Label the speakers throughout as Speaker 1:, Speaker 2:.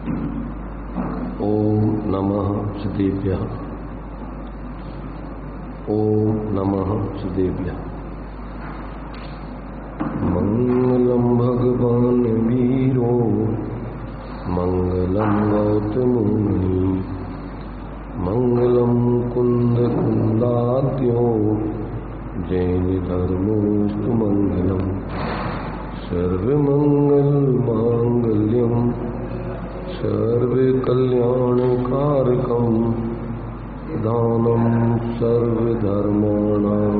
Speaker 1: ओम नमः श्रीदेव्यः। ओम नमः श्रीदेव्यः। मंगलम भगवान वीरो मंगलम गौतमुनि मंगलम कुंद कुंदाद्यो जैन धर्मोस्तु मंगलम सर्वमंगल मांगल्यम सर्वे कल्याणकारकम दानम सर्वधर्माणां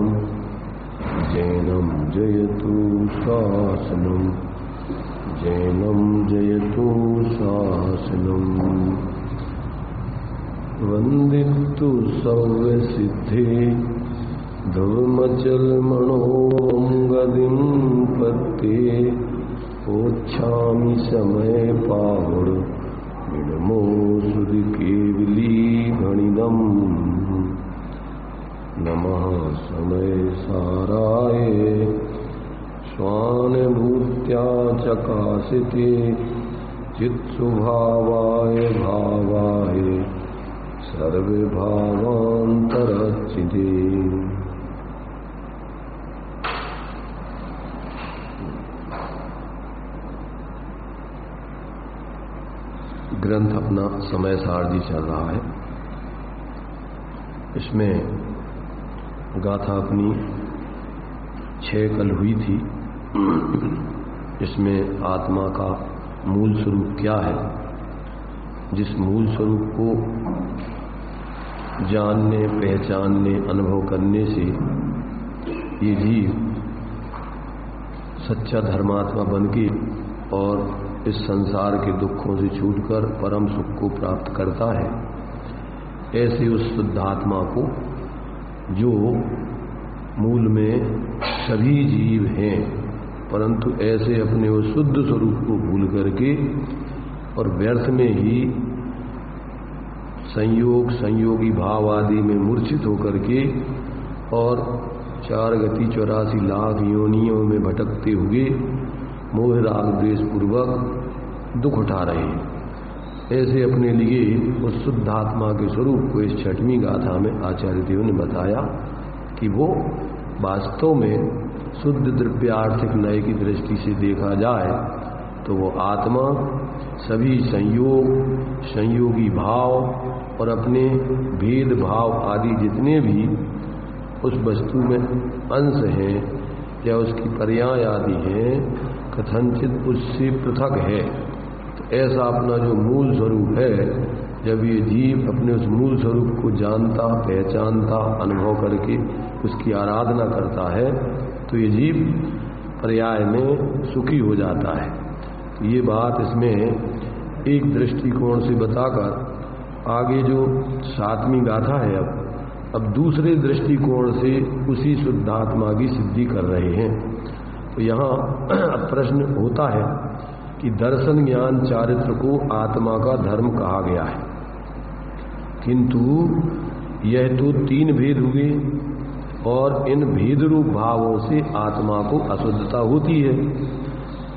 Speaker 1: जैनम जयतु शासनम जैनम जयतु शासनम वंदितु सव्यसिद्धे ध्रुवमचलमणों गदिं पत्ते ओच्छामि समय पाहुड़ विडमो सुधि केवली गणिदम नमः समय साराय स्वानुभूत्या चकासिते चित्सुभावाय भावाय सर्वभावान्तरचिते। ग्रंथ अपना समय सारदी चल रहा है। इसमें गाथा अपनी 6 कल हुई थी। इसमें आत्मा का मूल स्वरूप क्या है, जिस मूल स्वरूप को जानने पहचानने अनुभव करने से ये जीव सच्चा धर्मात्मा बनके और इस संसार के दुखों से छूटकर परम सुख को प्राप्त करता है। ऐसे उस शुद्धात्मा को जो मूल में सभी जीव हैं, परंतु ऐसे अपने उस शुद्ध स्वरूप को भूल करके और व्यर्थ में ही संयोग संयोगी भाव आदि में मूर्छित होकर के और 4 गति 84 लाख योनियों में भटकते हुए मोह राग द्वेष पूर्वक दुख उठा रहे हैं। ऐसे अपने लिए उस शुद्धात्मा के स्वरूप को इस 6वीं गाथा में आचार्य देव ने बताया कि वो वास्तव में शुद्ध द्रव्यार्थिक न्याय की दृष्टि से देखा जाए तो वो आत्मा सभी संयोग संयोगी भाव और अपने भेद भाव आदि जितने भी उस वस्तु में अंश हैं या उसकी पर्याय आदि हैं कथनचित उससे पृथक है। तो ऐसा अपना जो मूल स्वरूप है, जब ये जीव अपने उस मूल स्वरूप को जानता पहचानता अनुभव करके उसकी आराधना करता है तो ये जीव पर्याय में सुखी हो जाता है। तो ये बात इसमें एक दृष्टिकोण से बताकर आगे जो 7वीं गाथा है अब दूसरे दृष्टिकोण से उसी शुद्धात्मा की सिद्धि कर रहे हैं। तो यहाँ प्रश्न होता है कि दर्शन ज्ञान चारित्र को आत्मा का धर्म कहा गया है, किंतु यह तो 3 भेद हुए और इन भेद रूप भावों से आत्मा को अशुद्धता होती है।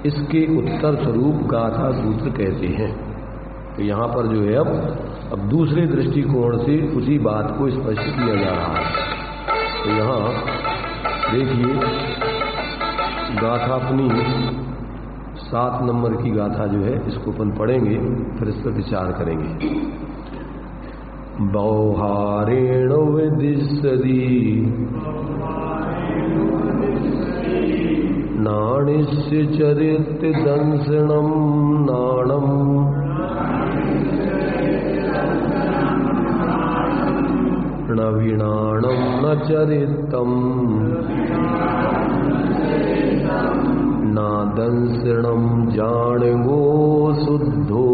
Speaker 1: इसके उत्तर स्वरूप गाथा सूत्र कहते हैं। तो यहाँ पर जो है अब दूसरे दृष्टिकोण से उसी बात को स्पष्ट किया जा रहा है। तो यहाँ देखिए गाथा अपनी 7 नंबर की गाथा जो है इसको अपन पढ़ेंगे, फिर इस पर विचार करेंगे। बौहारेण विदिशति नाणिस्य चरित्र दंसणम नाणम नवीणाणम न चरितम नादंसणम जाणगो शुद्धो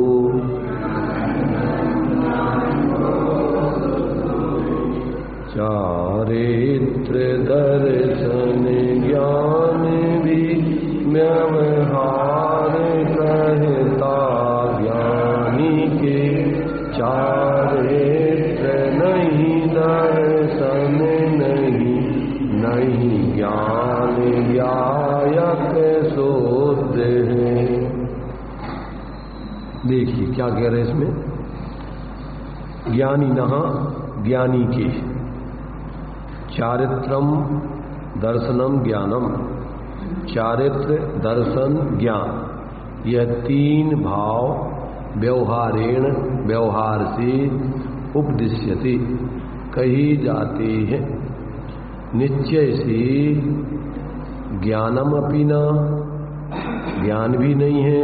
Speaker 1: चारित्र दर्शन ज्ञान भी व्यवहार कहता ज्ञानी के चारित्र नहीं दर्शन नहीं ज्ञान व्यायक शोध है। देखिए देखिए क्या कह रहे हैं इसमें, ज्ञानी नहा ज्ञानी के, चारित्रम दर्शनम ज्ञानम, चारित्र दर्शन ज्ञान, यह तीन भाव व्यवहारेण व्यवहार से उपदिश्यते कही जाते हैं। निश्चय से ज्ञानम अपि न, ज्ञान भी नहीं है,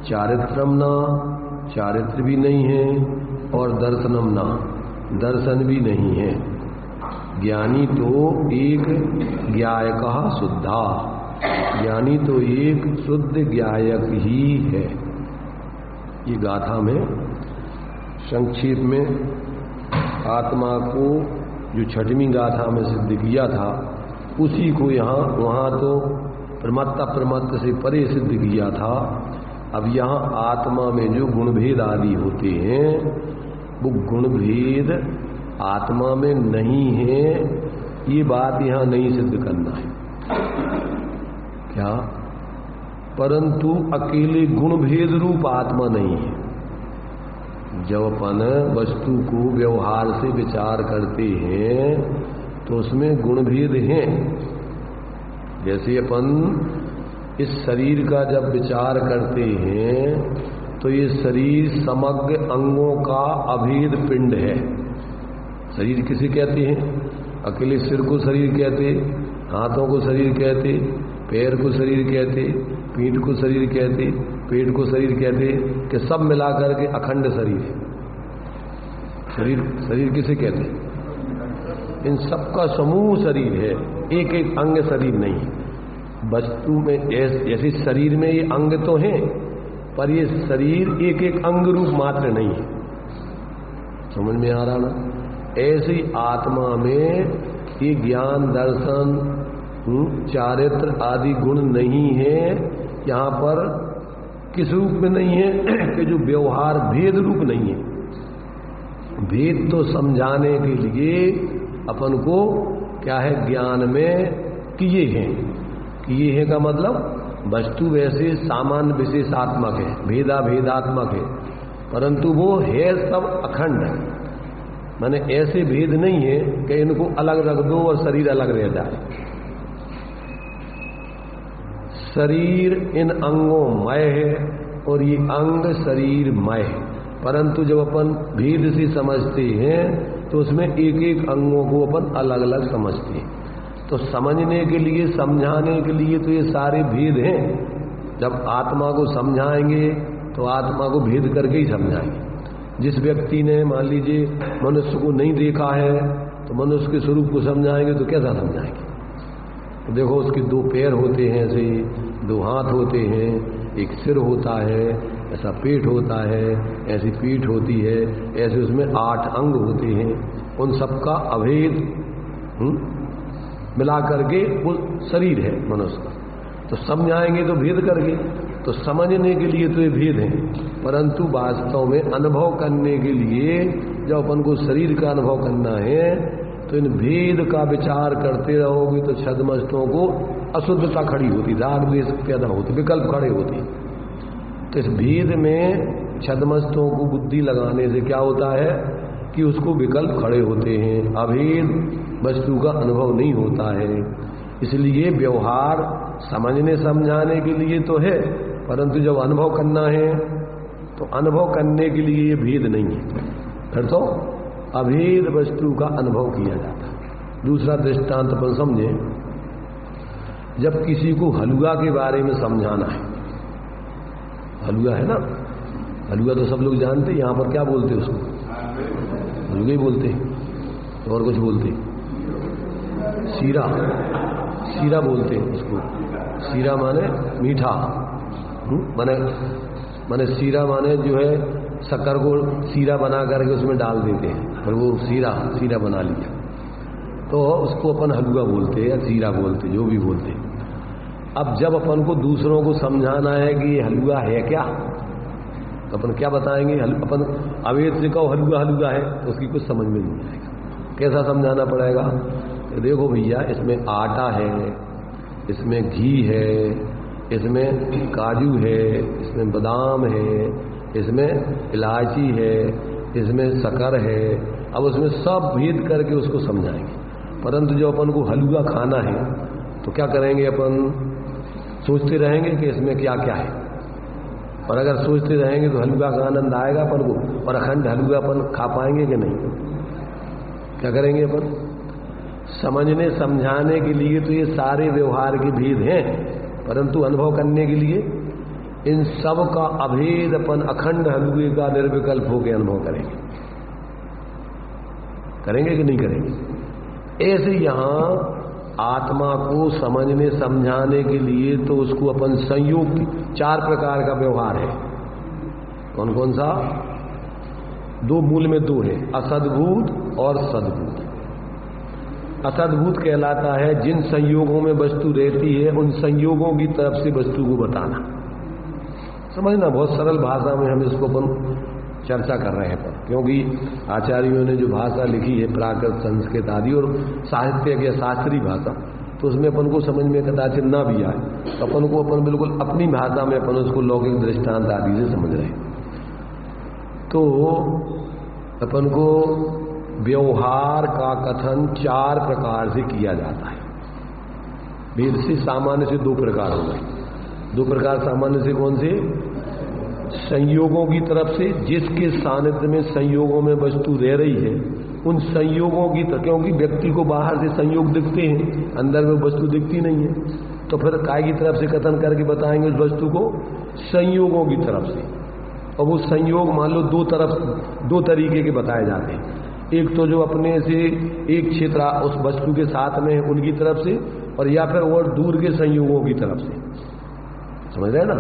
Speaker 1: चारित्रम न, चारित्र भी नहीं है, और दर्शनम न, दर्शन भी नहीं है। ज्ञानी तो एक ज्ञायकः शुद्धा, ज्ञानी तो एक शुद्ध ज्ञायक ही है। ये गाथा में संक्षेप में आत्मा को जो छठवीं गाथा में सिद्ध किया था उसी को यहाँ, वहाँ तो प्रमत्ता प्रमत्त से परे सिद्ध किया था। अब यहाँ आत्मा में जो गुणभेद आदि होते हैं वो गुणभेद आत्मा में नहीं है, ये बात यहाँ नहीं सिद्ध करना है। क्या? परंतु अकेले गुणभेद रूप आत्मा नहीं है। जब अपन वस्तु को व्यवहार से विचार करते हैं तो उसमें गुणभेद हैं। जैसे अपन इस शरीर का जब विचार करते हैं तो ये शरीर समग्र अंगों का अभेद पिंड है। शरीर किसे कहते हैं? अकेले सिर को शरीर कहते, हाथों को शरीर कहते, पैर को शरीर कहते, पीठ को शरीर कहते, पेट को शरीर कहते, कि सब मिलाकर के अखंड शरीर है। शरीर किसे कहते? इन सब का समूह शरीर है, एक एक अंग शरीर नहीं। वस्तु में ऐसे शरीर में ये अंग तो हैं, पर ये शरीर एक एक अंग रूप मात्र नहीं है। समझ में आ रहा ना? ऐसी आत्मा में ये ज्ञान दर्शन चारित्र आदि गुण नहीं है। यहाँ पर किस रूप में नहीं है कि जो व्यवहार भेद रूप नहीं है। भेद तो समझाने के लिए अपन को क्या है, ज्ञान में किए हैं। किए हैं का मतलब वस्तु वैसे सामान्य विशेषात्मक है, भेदा भेदात्मक है, परंतु वो है सब अखंड है। माने ऐसे भेद नहीं है कि इनको अलग रख दो और शरीर अलग रह जाए। शरीर इन अंगों मय है और ये अंग शरीर मय है, परंतु जब अपन भेद से समझते हैं तो उसमें एक एक अंगों को अपन अलग अलग समझते हैं। तो समझने के लिए समझाने के लिए तो ये सारे भेद हैं। जब आत्मा को समझाएंगे तो आत्मा को भेद करके ही समझाएंगे। जिस व्यक्ति ने मान लीजिए मनुष्य को नहीं देखा है तो मनुष्य के स्वरूप को समझाएंगे तो कैसा समझाएंगे? तो देखो उसके दो पैर होते हैं, ऐसे दो हाथ होते हैं, एक सिर होता है, ऐसा पेट होता है, ऐसी पीठ होती है, ऐसे उसमें 8 अंग होते हैं। उन सबका अभेद मिला करके वो शरीर है मनुष्य का। तो समझाएंगे तो भेद करके, तो समझने के लिए तो ये भेद है, परंतु वास्तव में अनुभव करने के लिए जब अपन को शरीर का अनुभव करना है तो इन भेद का विचार करते रहोगे तो छद्मस्तों को अशुद्धता खड़ी होती, राग द्वेष पैदा होती, विकल्प खड़े होते। तो इस भेद में छद्मस्तों को बुद्धि लगाने से क्या होता है कि उसको विकल्प खड़े होते हैं, अभेद वस्तु का अनुभव नहीं होता है। इसलिए व्यवहार समझने समझाने के लिए तो है, परंतु जब अनुभव करना है तो अनुभव करने के लिए ये भेद नहीं है, फिर तो अभेद वस्तु का अनुभव किया जाता है। दूसरा दृष्टांत अपन समझे, जब किसी को हलवा के बारे में समझाना है, हलवा है ना, हलवा तो सब लोग जानते हैं, यहाँ पर क्या बोलते हैं उसको? हलवा ही बोलते हैं, और कुछ बोलते हैं? सीरा, सीरा बोलते हैं उसको। सीरा माने मीठा, माने सीरा माने जो है शक्कर को सीरा बना करके उसमें डाल देते हैं, और वो सीरा बना लिया, तो उसको अपन हलवा बोलते हैं या सीरा बोलते, जो भी बोलते हैं। अब जब अपन को दूसरों को समझाना है कि ये हलवा है क्या, तो अपन क्या बताएंगे? अपन अवेद से कहो हलवा है तो उसकी कुछ समझ में नहीं आएगा। कैसा समझाना पड़ेगा? तो देखो भैया, इसमें आटा है, इसमें घी है, इसमें काजू है, इसमें बादाम है, इसमें इलायची है, इसमें शक्कर है। अब उसमें सब भेद करके उसको समझाएंगे। परंतु जो अपन को हलवा खाना है तो क्या करेंगे, अपन सोचते रहेंगे कि इसमें क्या क्या है। और अगर सोचते रहेंगे तो हलवा का आनंद आएगा अपन को, और अखंड हलवा अपन खा पाएंगे कि नहीं। क्या करेंगे अपन, समझने समझाने के लिए तो ये सारे व्यवहार के भेद हैं, परंतु अनुभव करने के लिए इन सब का अभेद अपन अखंड हलवे का निर्विकल्प होकर अनुभव करेंगे। करेंगे कि नहीं करेंगे। ऐसे यहां आत्मा को समझने समझाने के लिए तो उसको अपन संयोग 4 प्रकार का व्यवहार है। कौन कौन सा, 2 मूल में 2 है, असद्भूत और सद्भूत। असद्भूत कहलाता है जिन संयोगों में वस्तु रहती है उन संयोगों की तरफ से वस्तु को बताना। समझना, बहुत सरल भाषा में हम इसको अपन चर्चा कर रहे हैं पर, क्योंकि आचार्यों ने जो भाषा लिखी है प्राकृत, संस्कृत आदि और साहित्य या शास्त्रीय भाषा, तो उसमें अपन को समझ में कदाचित ना भी आए, तो अपन को अपन बिल्कुल अपनी भाषा में अपन उसको लौकिक दृष्टांत आदि से समझ रहे हैं। तो अपन को व्यवहार का कथन 4 प्रकार से किया जाता है। वेद से सामान्य से 2 प्रकार हो गए। 2 प्रकार सामान्य से कौन से, संयोगों की तरफ से, जिसके सानिध्य में संयोगों में वस्तु रह रही है उन संयोगों की तरफ, क्योंकि व्यक्ति को बाहर से संयोग दिखते हैं, अंदर में वस्तु दिखती नहीं है, तो फिर काय की तरफ से कथन करके बताएंगे उस वस्तु को, संयोगों की तरफ से। और वो संयोग मान लो 2 तरीके के बताए जाते हैं। एक तो जो अपने से एक क्षेत्र उस वस्तु के साथ में है उनकी तरफ से, और या फिर और दूर के संयोगों की तरफ से। समझ रहे ना,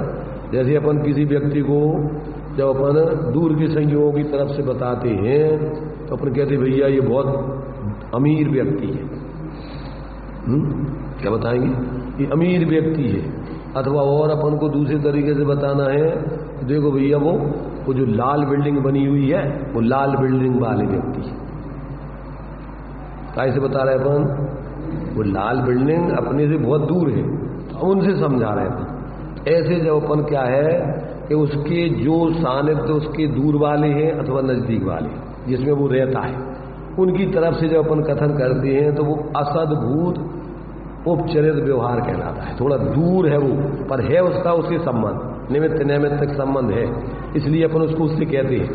Speaker 1: जैसे अपन किसी व्यक्ति को जब अपन दूर के संयोगों की तरफ से बताते हैं तो अपन कहते भैया ये बहुत अमीर व्यक्ति है। क्या बताएंगे, ये अमीर व्यक्ति है। अथवा और अपन को दूसरे तरीके से बताना है, देखो भैया वो जो लाल बिल्डिंग बनी हुई है वो लाल बिल्डिंग वाले व्यक्ति है। कैसे बता रहे अपन, वो लाल बिल्डिंग अपने से बहुत दूर है, तो उनसे समझा रहे थे। ऐसे जब अपन क्या है कि उसके जो सानिध्य उसके दूर वाले हैं अथवा नजदीक वाले जिसमें वो रहता है उनकी तरफ से जब अपन कथन करते हैं तो वो असद्भूत उपचरित व्यवहार कहलाता है। थोड़ा दूर है वो, पर है उसका उसके संबंध, निमित्त नैमित्तिक संबंध है, इसलिए अपन उसको उससे कहते हैं।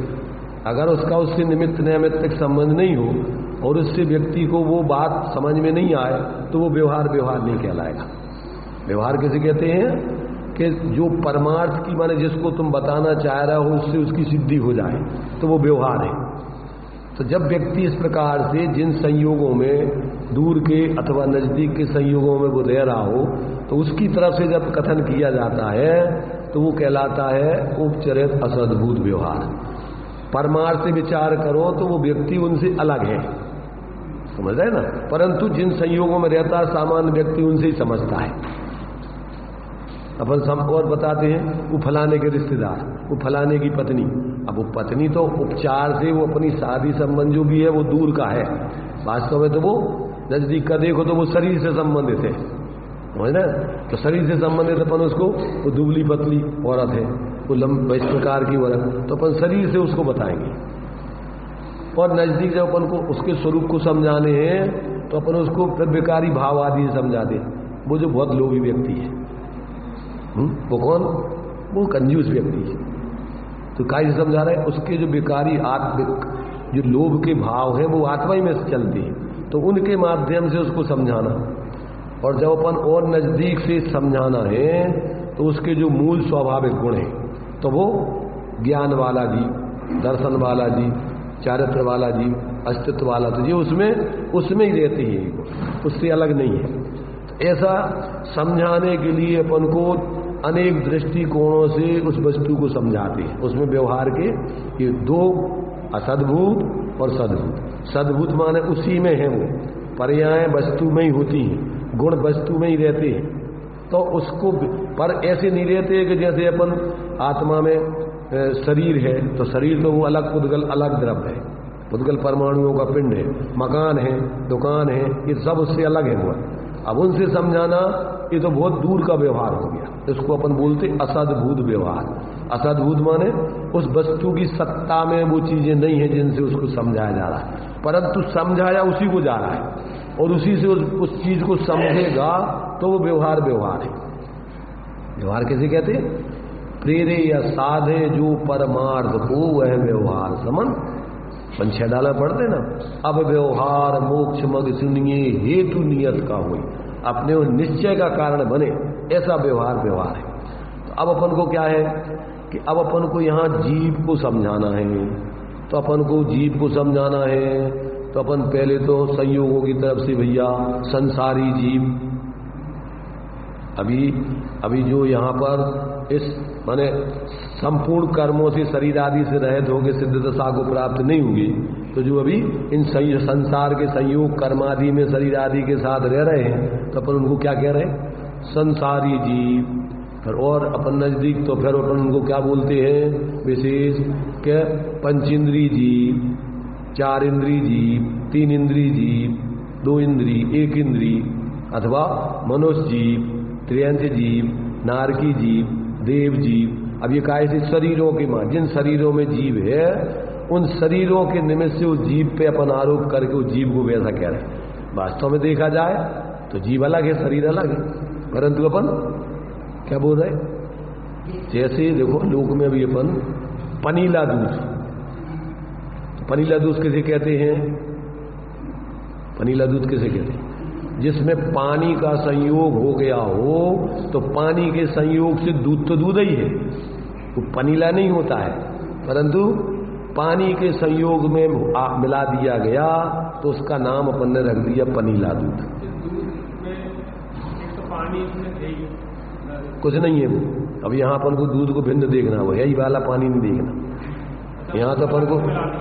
Speaker 1: अगर उसका उससे निमित्त नैमित्तिक संबंध नहीं हो और उससे व्यक्ति को वो बात समझ में नहीं आए तो वो व्यवहार नहीं कहलाएगा। व्यवहार किसे कहते हैं कि जो परमार्थ की माने जिसको तुम बताना चाह रहे हो उससे उसकी सिद्धि हो जाए तो वो व्यवहार है। तो जब व्यक्ति इस प्रकार से जिन संयोगों में दूर के अथवा नजदीक के संयोगों में वो रह रहा हो तो उसकी तरफ से जब कथन किया जाता है तो वो कहलाता है उपचरित असद्भूत व्यवहार। परमार्थ से विचार करो तो वो व्यक्ति उनसे अलग है, समझ रहे ना, परंतु जिन संयोगों में रहता है सामान्य व्यक्ति उनसे ही समझता है। अपन सब और बताते हैं वो फलाने के रिश्तेदार, वो फलाने की पत्नी। अब वो पत्नी तो उपचार से वो अपनी शादी संबंध जो भी है वो दूर का है, वास्तव में तो वो नजदीक का देखो तो वो शरीर से संबंधित है, समझ ना। तो शरीर से संबंधित अपन उसको, वो दुबली पतली औरत है, वो लंबे इस प्रकार की औरत, तो अपन शरीर से उसको बताएंगे। और नजदीक जब अपन को उसके स्वरूप को समझाने हैं तो अपन उसको फिर विकारी भाव आदि से समझा दें। वो जो बहुत लोभी व्यक्ति है, वो कौन, वो कंजूस व्यक्ति है, तो कैसे समझा रहे हैं, उसके जो विकारी आत्मिक जो लोभ के भाव है वो आत्मा ही में से चलते हैं, तो उनके माध्यम से उसको समझाना। और जब अपन और नजदीक से समझाना है तो उसके जो मूल स्वाभाविक गुण है तो वो ज्ञान वाला जीव, दर्शन वाला जीव, चारित्र वाला जीव, अस्तित्व वाला, तो ये उसमें ही रहते हैं, उससे अलग नहीं है। ऐसा समझाने के लिए अपन को अनेक दृष्टिकोणों से उस वस्तु को समझाते हैं। उसमें व्यवहार के ये 2 असद्भूत और सद्भूत। सद्भूत माने उसी में है, वो पर्याय वस्तु में ही होती हैं, गुण वस्तु में ही रहते हैं, तो उसको पर ऐसे नहीं रहते कि जैसे अपन आत्मा में शरीर है तो शरीर तो वो अलग पुद्गल अलग द्रव्य है, पुद्गल परमाणुओं का पिंड है, मकान है, दुकान है, ये सब उससे अलग है वो। अब उनसे समझाना ये तो बहुत दूर का व्यवहार हो गया, इसको अपन बोलते असद्भूत व्यवहार। असद्भूत माने उस वस्तु की सत्ता में वो चीजें नहीं है जिनसे उसको समझाया जा रहा है, परंतु समझाया उसी को जा रहा है और उसी से उस चीज को समझेगा तो वो व्यवहार है। व्यवहार कैसे कहते हैं? प्रेरे या साधे जो परमार्थ को वह व्यवहार समन। पंछिया डाला पढ़ते ना, अब व्यवहार मोक्ष मग सुनिए हेतु नियत का हुई, अपने उस निश्चय का कारण बने, ऐसा व्यवहार है। तो अब अपन को क्या है कि अब अपन को यहाँ जीव को समझाना है, तो अपन को जीव को समझाना है तो अपन पहले तो संयोगों की तरफ से भैया संसारी जीव, अभी जो यहाँ पर इस माने संपूर्ण कर्मों से शरीर आदि से रहित होकर सिद्ध दशा को प्राप्त नहीं होगी, तो जो अभी इन संसार के संयोग कर्मादि में शरीर आदि के साथ रह रहे हैं तो अपन उनको क्या कह रहे हैं? संसारी जीव। फिर और अपन नजदीक तो फिर अपन उनको क्या बोलते हैं विशेष के? पंचेंद्री जीव, 4 इंद्री जीव, 3 इंद्री जीव, 2 इंद्री, 1 इंद्री, अथवा मनुष्य जीव, त्रियंश जीव, नारकी जीव, देव जीव। अब ये कहा से शरीरों के मां, जिन शरीरों में जीव है उन शरीरों के निमित्त से उस जीव पे अपन आरोप करके उस जीव को वैसा कह रहे हैं। वास्तव में देखा जाए तो जीव अलग है, शरीर अलग है, परंतु अपन क्या बोल रहे हैं? जैसे देखो लोक में अभी अपन पनीला दूध, पनीला दूध किसे कहते हैं? पनीला दूध किसे कहते हैं? जिसमें पानी का संयोग हो गया हो, तो पानी के संयोग से दूध तो दूध ही है, वो पनीला नहीं होता है, परंतु पानी के संयोग में मिला दिया गया तो उसका नाम अपन ने रख दिया पनीला दूध। कुछ नहीं है वो। अब यहाँ अपन को दूध को भिन्न देखना, वो यही वाला पानी नहीं देखना। यहाँ तो अपन को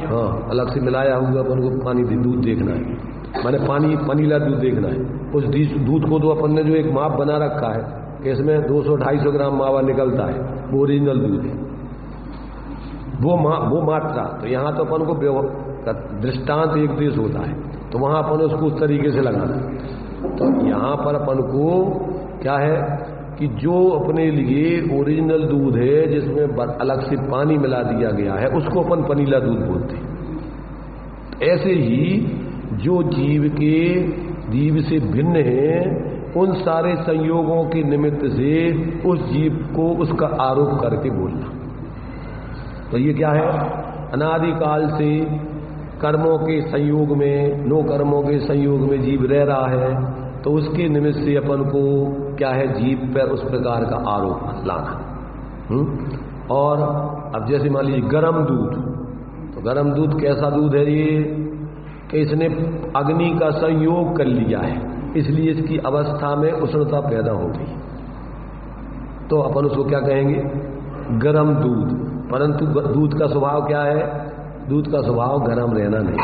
Speaker 1: हाँ अलग से मिलाया हुआ अपन को पानी दूध देखना है, माने पनीला दूध देखना है। उस दूध को तो अपन ने जो एक माप बना रखा है कि इसमें 200-250 ग्राम मावा निकलता है, वो ओरिजिनल दूध है, वो मात्रा। तो यहाँ तो अपन को दृष्टांत एक देश होता है, तो वहां अपन उसको उस तरीके से लगाना। तो यहाँ पर अपन को क्या है कि जो अपने लिए ओरिजिनल दूध है जिसमें अलग से पानी मिला दिया गया है उसको अपन पनीला दूध बोलते हैं। ऐसे ही जो जीव से भिन्न है उन सारे संयोगों के निमित्त से उस जीव को उसका आरोप करके बोलना। तो ये क्या है? अनादिकाल से कर्मों के संयोग में, नो कर्मों के संयोग में जीव रह रहा है, तो उसके निमित्त से अपन को क्या है? जीव पर उस प्रकार का आरोप लाना। और अब जैसे मान लीजिए गरम दूध, तो गरम दूध कैसा दूध है? ये कि इसने अग्नि का संयोग कर लिया है, इसलिए इसकी अवस्था में उष्णता पैदा हो गई, तो अपन उसको क्या कहेंगे? गरम दूध। परंतु दूध का स्वभाव क्या है? दूध का स्वभाव गरम रहना नहीं।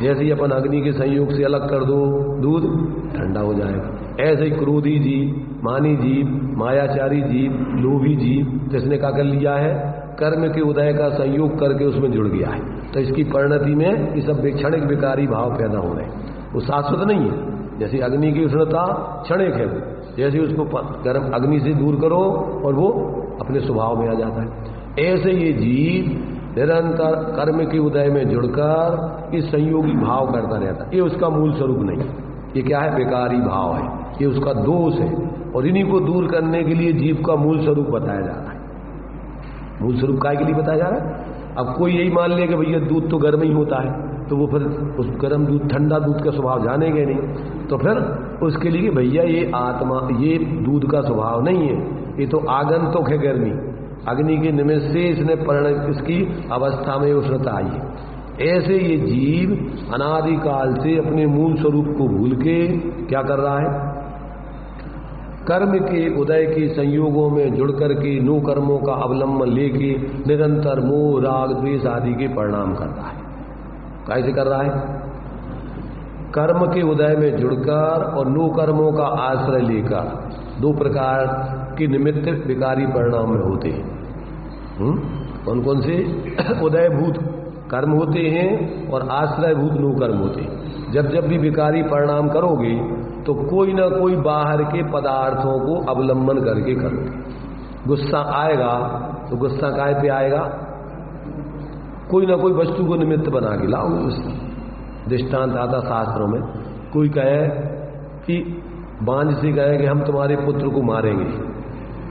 Speaker 1: जैसे ही अपन अग्नि के संयोग से अलग कर दो, दूध ठंडा हो जाएगा। ऐसे ही क्रोधी जीव, मानी जीव, मायाचारी जीव, लोभी जीव, जिसने क्या कर लिया है? कर्म के उदय का संयोग करके उसमें जुड़ गया है, तो इसकी परिणति में ये सब क्षणिक विकारी भाव पैदा हो रहे हैं। वो शाश्वत नहीं है। जैसे अग्नि की उष्णता क्षणिक है, जैसे उसको गर्म अग्नि से दूर करो और वो अपने स्वभाव में आ जाता है। ऐसे ये जीव निरंतर कर्म के उदय में जुड़कर इस संयोगी भाव करता रहता है। ये उसका मूल स्वरूप नहीं, ये क्या है? विकारी भाव है, ये उसका दोष है, और इन्हीं को दूर करने के लिए जीव का मूल स्वरूप बताया जा रहा है। मूल स्वरूप काय के लिए बताया जा रहा है? अब कोई यही मान ले कि भैया दूध तो गर्म ही होता है, तो वो फिर उस गर्म दूध, ठंडा दूध का स्वभाव जानेंगे नहीं, तो फिर उसके लिए भैया ये आत्मा, ये दूध का स्वभाव नहीं है, ये तो आगंतुक है गर्मी, अग्नि के निमित्त से इसने परिणत, इसकी अवस्था में उष्णता आई है। ऐसे ये जीव अनादिकाल से अपने मूल स्वरूप को भूल के क्या कर रहा है? कर्म के उदय के संयोगों में जुड़ करके नो कर्मों का अवलंबन लेके निरंतर मोह, राग, द्वेष आदि के परिणाम कर रहा है। कैसे कर रहा है? कर्म के उदय में जुड़कर और नो कर्मों का आश्रय लेकर 2 प्रकार के निमित्त विकारी परिणाम में होते हैं। कौन कौन से? उदयभूत कर्म होते हैं और आश्रयभूत नो कर्म होते हैं। जब भी विकारी परिणाम करोगे तो कोई ना कोई बाहर के पदार्थों को अवलंबन करके करोगे। गुस्सा आएगा तो गुस्सा काहे पे आएगा? कोई ना कोई वस्तु को निमित्त बना के लाओगे गुस्सा। दृष्टांत आता शास्त्रों में, कोई कहे कि बांझ से कहे कि हम तुम्हारे पुत्र को मारेंगे,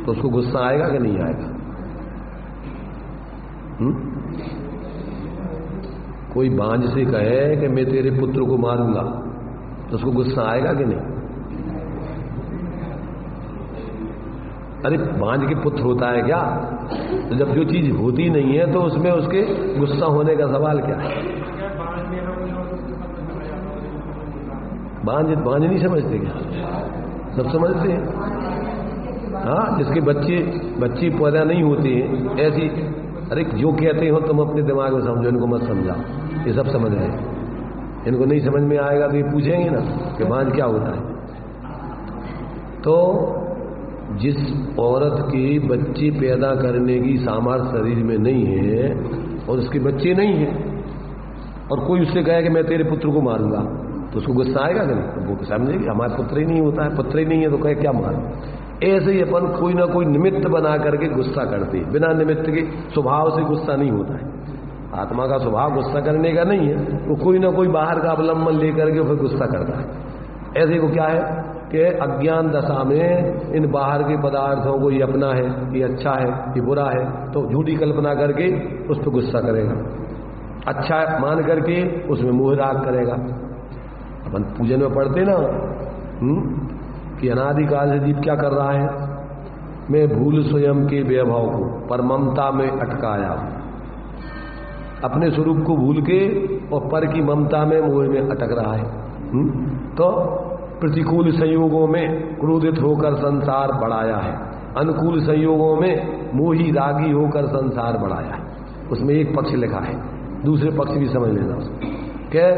Speaker 1: तो उसको गुस्सा आएगा कि नहीं आएगा? कोई बांझ से कहे कि मैं तेरे पुत्र को मारूंगा, तो उसको गुस्सा आएगा कि नहीं? अरे बांझ के पुत्र होता है क्या? तो जब जो चीज होती नहीं है तो उसमें उसके गुस्सा होने का सवाल क्या है? बांझ नहीं समझते क्या? सब समझते हैं। हाँ, जिसके बच्चे पैदा नहीं होते हैं ऐसी, अरे जो कहते हो तुम अपने दिमाग में समझो, इनको मत समझाओ, ये सब समझ रहे हैं। इनको नहीं समझ में आएगा तो ये पूछेंगे ना कि बांझ क्या होता है। तो जिस औरत के बच्चे पैदा करने की सामर्थ्य शरीर में नहीं है और उसके बच्चे नहीं है, और कोई उससे कहे कि मैं तेरे पुत्र को मारूंगा, तो उसको गुस्सा आएगा कि नहीं? तो वो समझेगी हमारा पुत्र ही नहीं होता है, पुत्र ही नहीं है तो कहे क्या मारूं। ऐसे ही अपन कोई ना कोई निमित्त बना करके गुस्सा करते हैं। बिना निमित्त के स्वभाव से गुस्सा नहीं होता है। आत्मा का स्वभाव गुस्सा करने का नहीं है, वो कोई ना कोई बाहर का अवलंबन लेकर के फिर गुस्सा करता है। ऐसे को क्या है कि अज्ञान दशा में इन बाहर के पदार्थों को ये अपना है, ये अच्छा है, ये बुरा है, तो झूठी कल्पना करके उस पर गुस्सा करेगा। अच्छा मान करके उसमें मोह राग करेगा। अपन पूजन में पढ़ते ना कि अनादिकाल से जीव क्या कर रहा है? मैं भूल स्वयं के वैभव को पर ममता में अटकाया, अपने स्वरूप को भूल के और पर की ममता में मोह में अटक रहा है। तो प्रतिकूल संयोगों में क्रोधित होकर संसार बढ़ाया है, अनुकूल संयोगों में मोही रागी होकर संसार बढ़ाया है। उसमें एक पक्ष लिखा है, दूसरे पक्ष भी समझ लेना उसको। क्या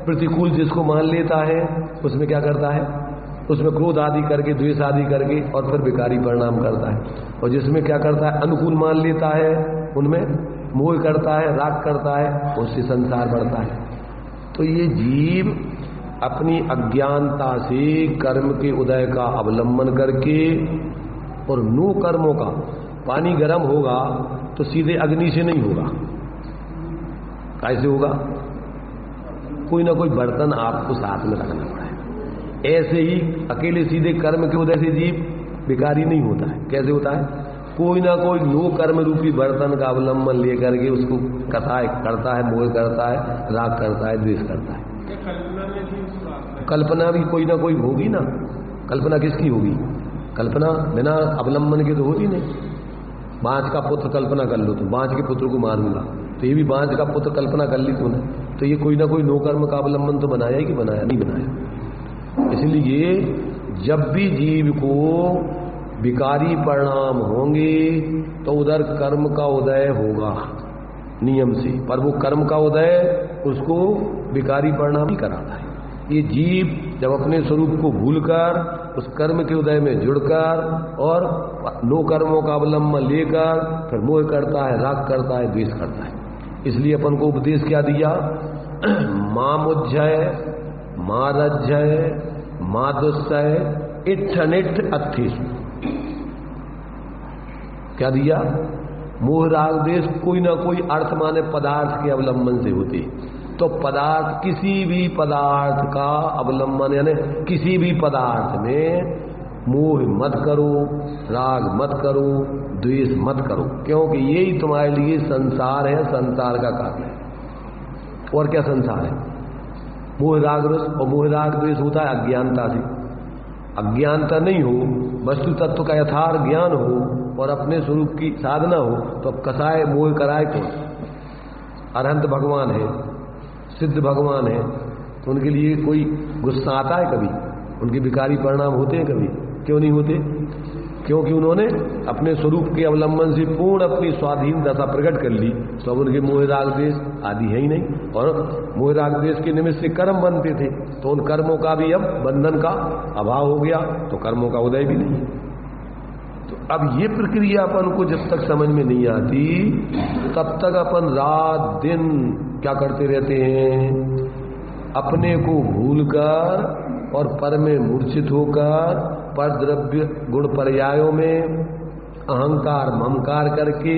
Speaker 1: प्रतिकूल जिसको मान लेता है उसमें क्या करता है? उसमें क्रोध आदि करके, द्वेष आदि करके और फिर विकारी परिणाम करता है। और जिसमें क्या करता है? अनुकूल मान लेता है, उनमें मोह करता है, राग करता है, उससे संसार बढ़ता है। तो ये जीव अपनी अज्ञानता से कर्म के उदय का अवलंबन करके, और नो कर्मों का, पानी गर्म होगा तो सीधे अग्नि से नहीं होगा, कैसे होगा? कोई ना कोई बर्तन आपको साथ में रखना पड़ेगा। ऐसे ही अकेले सीधे कर्म के उदय से जीव विकारी नहीं होता है। कैसे होता है? कोई ना कोई नो कर्म रूपी बर्तन का अवलंबन लेकर के उसको कथाएं करता है, मोह करता है, राग करता है, द्वेष करता है। कल्पना भी कोई ना कोई होगी ना। कल्पना किसकी होगी? कल्पना बिना अवलंबन के तो होती नहीं। बांझ का पुत्र कल्पना कर लो, तो बांझ के पुत्र को मारूंगा, तो ये भी बांझ का पुत्र कल्पना कर ली तूने, तो ये कोई ना कोई नो कर्म का अवलंबन तो बनाया ही कि बनाया नहीं बनाया। इसलिए जब भी जीव को विकारी परिणाम होंगे तो उधर कर्म का उदय होगा नियम से, पर वो कर्म का उदय उसको विकारी परिणाम ही कराता है। ये जीव जब अपने स्वरूप को भूलकर उस कर्म के उदय में जुड़कर और नो कर्मों का अवलंबन लेकर फिर मोह करता है, राग करता है, द्वेष करता है। इसलिए अपन को उपदेश क्या दिया? मामुज्जय, मारज्जय, मादुस्सय, इट्ठनिट्ठ अत्थिसु। क्या दिया? मोह राग द्वेष कोई ना कोई अर्थ माने पदार्थ के अवलंबन से होते। तो पदार्थ, किसी भी पदार्थ का अवलंबन यानी किसी भी पदार्थ में मोह मत करो, राग मत करो, द्वेष मत करो, क्योंकि यही तुम्हारे लिए संसार है, संसार का कारण है। और क्या संसार है? मोह राग रस, और मोह राग द्वेष होता है अज्ञानता से। अज्ञानता नहीं हो, वस्तु तत्व का यथार्थ ज्ञान हो और अपने स्वरूप की साधना हो, तो अब कसाय मोह कराए कौन? अरहंत भगवान है, सिद्ध भगवान है, तो उनके लिए कोई गुस्सा आता है कभी? उनके विकारी परिणाम होते हैं कभी? क्यों नहीं होते? क्योंकि उन्होंने अपने स्वरूप के अवलंबन से पूर्ण अपनी स्वाधीन दशा प्रकट कर ली, तो अब उनके मोह राग द्वेष आदि है ही नहीं। और मोह राग द्वेष के निमित्त से कर्म बनते थे, तो उन कर्मों का भी अब बंधन का अभाव हो गया, तो कर्मों का उदय भी नहीं। तो अब ये प्रक्रिया अपन को जब तक समझ में नहीं आती तब तक अपन रात दिन क्या करते रहते हैं? अपने को भूलकर और पर में मूर्छित होकर पर द्रव्य गुण पर्यायों में अहंकार ममकार करके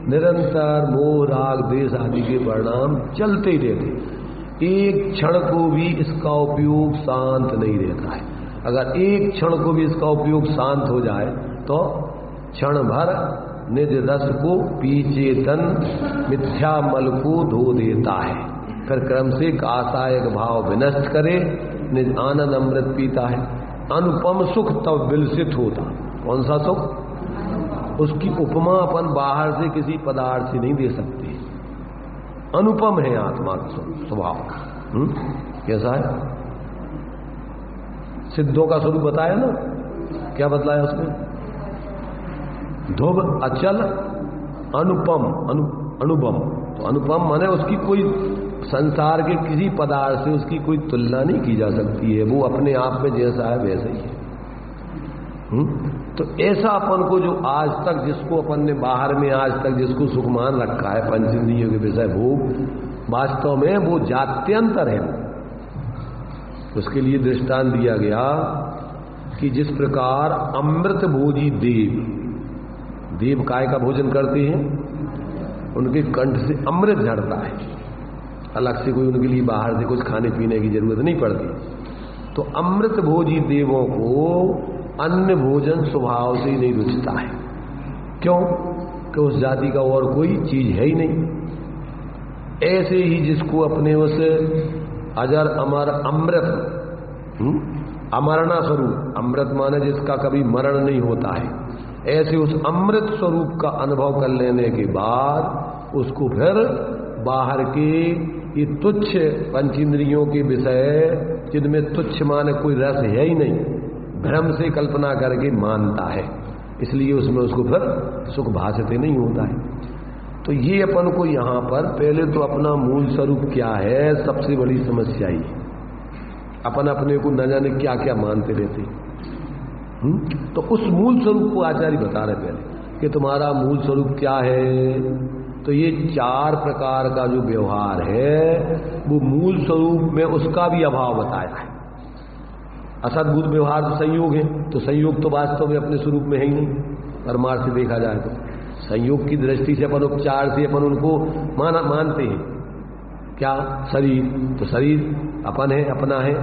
Speaker 1: निरंतर मोह राग द्वेष आदि के परिणाम चलते ही रहते। एक क्षण को भी इसका उपयोग शांत नहीं रहता है। अगर एक क्षण को भी इसका उपयोग शांत हो जाए तो क्षण भर निज रस को पीछे तन मिथ्या मल को धो देता है, फिर क्रम से कासायक भाव विनष्ट करे, निज आनंद अमृत पीता है। अनुपम सुख तब विलसित होता। कौन सा सुख? उसकी उपमा अपन बाहर से किसी पदार्थ से नहीं दे सकते। अनुपम है आत्मा का स्वभाव। कैसा है? सिद्धों का स्वरूप बताया ना, क्या बतलाया उसमें? ध्रुव अचल अनुपम अनुपम। तो अनुपम माने उसकी कोई संसार के किसी पदार्थ से उसकी कोई तुलना नहीं की जा सकती है। वो अपने आप में जैसा है वैसा ही है। तो ऐसा अपन को जो आज तक जिसको अपन ने बाहर में आज तक जिसको सुख मान रखा है पंचेंद्रियों के विषय भोग, वास्तव में वो जात्यंतर है। उसके लिए दृष्टांत दिया गया कि जिस प्रकार अमृत भोजी देव काय का भोजन करते हैं, उनके कंठ से अमृत झड़ता है, अलग से कोई उनके लिए बाहर से कुछ खाने पीने की जरूरत नहीं पड़ती। तो अमृत भोजी देवों को अन्य भोजन स्वभाव से ही नहीं रुचता है। क्यों? कि उस जाति का और कोई चीज है ही नहीं। ऐसे ही जिसको अपने उस अजर अमर अमृत अमरना स्वरूप, अमृत माने जिसका कभी मरण नहीं होता है, ऐसे उस अमृत स्वरूप का अनुभव कर लेने के बाद उसको फिर बाहर के ये तुच्छ पंचेंद्रियों के विषय जिनमें तुच्छ माने कोई रस है ही नहीं, भ्रम से कल्पना करके मानता है, इसलिए उसमें उसको फिर सुख भाषित नहीं होता है। तो ये अपन को यहां पर पहले तो अपना मूल स्वरूप क्या है, सबसे बड़ी समस्या ही है। अपन अपने को न जाने क्या क्या मानते रहते हैं। तो उस मूल स्वरूप को आचार्य बता रहे पहले कि तुम्हारा मूल स्वरूप क्या है। तो ये 4 प्रकार का जो व्यवहार है वो मूल स्वरूप में उसका भी अभाव बताया है। असद्भुत व्यवहार तो संयोग है, तो संयोग तो वास्तव में अपने स्वरूप में है ही नहीं। परमार्थ से देखा जाए तो संयोग की दृष्टि से अपन उपचार से अपन उनको मानते हैं। क्या? शरीर, तो शरीर अपन है, अपना है,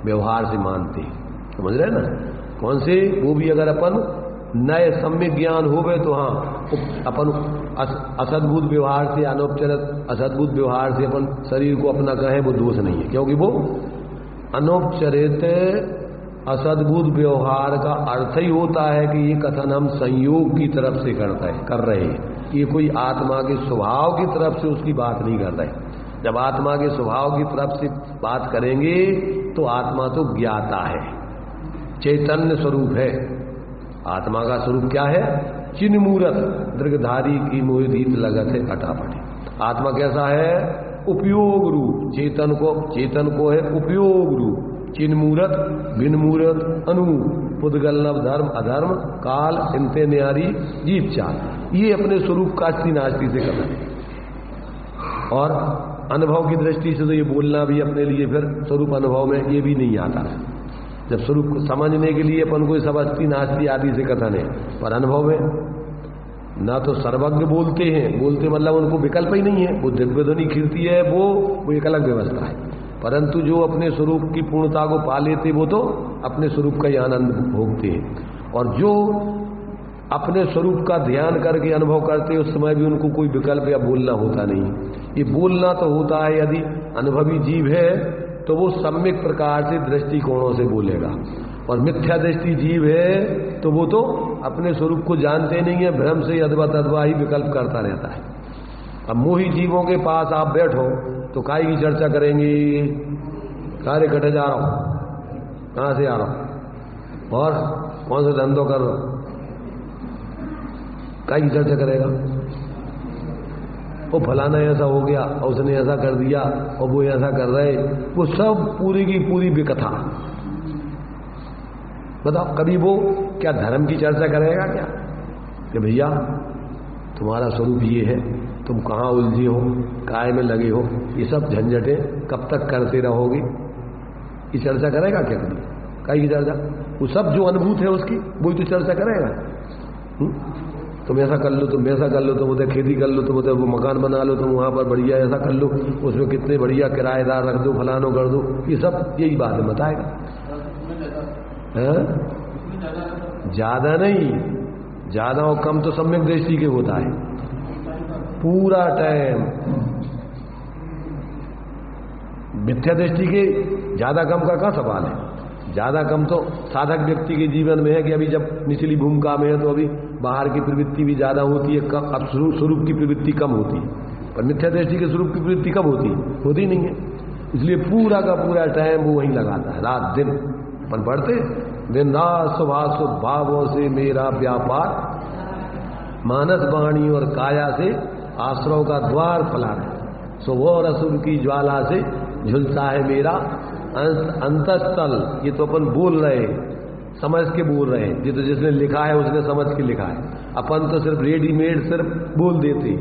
Speaker 1: व्यवहार से मानते हैं। समझ रहे ना? कौन से? वो भी अगर अपन नए सम्यक ज्ञान हो गए तो हाँ अपन असद्भुत व्यवहार से, अनौपचारिक असद्भुत व्यवहार से अपन शरीर को अपना कहें, वो दोष नहीं है, क्योंकि वो अनौपचारित असद्भुत व्यवहार का अर्थ ही होता है कि ये कथन हम संयोग की तरफ से कर रहे हैं। ये कोई आत्मा के स्वभाव की तरफ से उसकी बात नहीं कर रहे। जब आत्मा के स्वभाव की तरफ से बात करेंगे तो आत्मा तो ज्ञाता है, चैतन्य स्वरूप है। आत्मा का स्वरूप क्या है? चिन्ह मूर्त दीर्घधारी की मोहित लगत है कटापटी। आत्मा कैसा है? उपयोग रूप। चेतन को है उपयोग रूप, चिन्ह मूर्त, भिन्न मूर्त, अनूप, पुद्गल नव धर्म अधर्म, काल, चिंते न्यारी, जीव चाल। ये अपने स्वरूप का अस्थि नास्ति से करना है। और अनुभव की दृष्टि से तो ये बोलना भी अपने लिए फिर स्वरूप अनुभव में ये भी नहीं आता है। जब स्वरूप को समझने के लिए अपन को सब अस्थि नास्ति आदि से कथन है, पर अनुभव में ना तो सर्वज्ञ बोलते हैं, बोलते मतलब उनको विकल्प ही नहीं है। वो दिव्य ध्वनि कीर्ति है, वो एक अलग व्यवस्था है। परंतु जो अपने स्वरूप की पूर्णता को पा लेते वो तो अपने स्वरूप का ही आनंद भोगते हैं। और जो अपने स्वरूप का ध्यान करके अनुभव करते उस समय भी उनको कोई विकल्प या बोलना होता नहीं। ये बोलना तो होता है यदि अनुभवी जीव है तो वो सम्यक प्रकार से दृष्टिकोणों से बोलेगा, और मिथ्या दृष्टि जीव है तो वो तो अपने स्वरूप को जानते नहीं है, भ्रम से अथवा तद्वा ही विकल्प करता रहता है। अब मोही जीवों के पास आप बैठो तो काय की चर्चा करेंगे? कार्य कटे जा रहा हूं, कहां से आ रहा हूं और कौन सा धंधो कर रहा हूं, काय की चर्चा करेगा? वो फलाना ऐसा हो गया और उसने ऐसा कर दिया और वो ऐसा कर रहे, वो सब पूरी की पूरी विकथा। बताओ कभी वो क्या धर्म की चर्चा करेगा क्या कि भैया तुम्हारा स्वरूप ये है, तुम कहाँ उलझे हो, काय में लगे हो, ये सब झंझटें कब तक करते रहोगे? ये चर्चा करेगा क्या कभी? काय की चर्चा? वो सब जो अनुभूत है उसकी वही तो चर्चा करेगा। तुम ऐसा कर लो, तुम वैसा कर लो, तुम उधर खेती कर लो, तुम उधर वो मकान बना लो, तुम वहाँ पर बढ़िया ऐसा कर लो, उसमें कितने बढ़िया किराएदार रख दो, फलानो कर दो, ये सब यही बात है बताएगा। ज्यादा नहीं, ज्यादा और कम तो सम्यक दृष्टि के होता है, पूरा टाइम। मिथ्या दृष्टि के ज्यादा कम का क्या सवाल है? ज्यादा कम तो साधक व्यक्ति के जीवन में है कि अभी जब निचली भूमिका में है तो अभी बाहर की प्रवृत्ति भी ज्यादा होती है, कम अब स्वरूप की प्रवृत्ति कम होती है। पर मिथ्या दृष्टि के स्वरूप की प्रवृत्ति कब होती है? होती नहीं है। इसलिए पूरा का पूरा टाइम वो वहीं लगाता है, रात दिन। अपन पढ़ते दिन रात शुभाशुभ भावों से मेरा व्यापार, मानस वाणी और काया से आश्रव का द्वार फैला है, शुभ और अशुभ की ज्वाला से झुलसा है मेरा अंतस्थल। ये तो अपन बोल रहे, समझ के बोल रहे हैं, ये तो जिसने लिखा है उसने समझ के लिखा है। अपन तो सिर्फ रेडीमेड सिर्फ बोल देते हैं।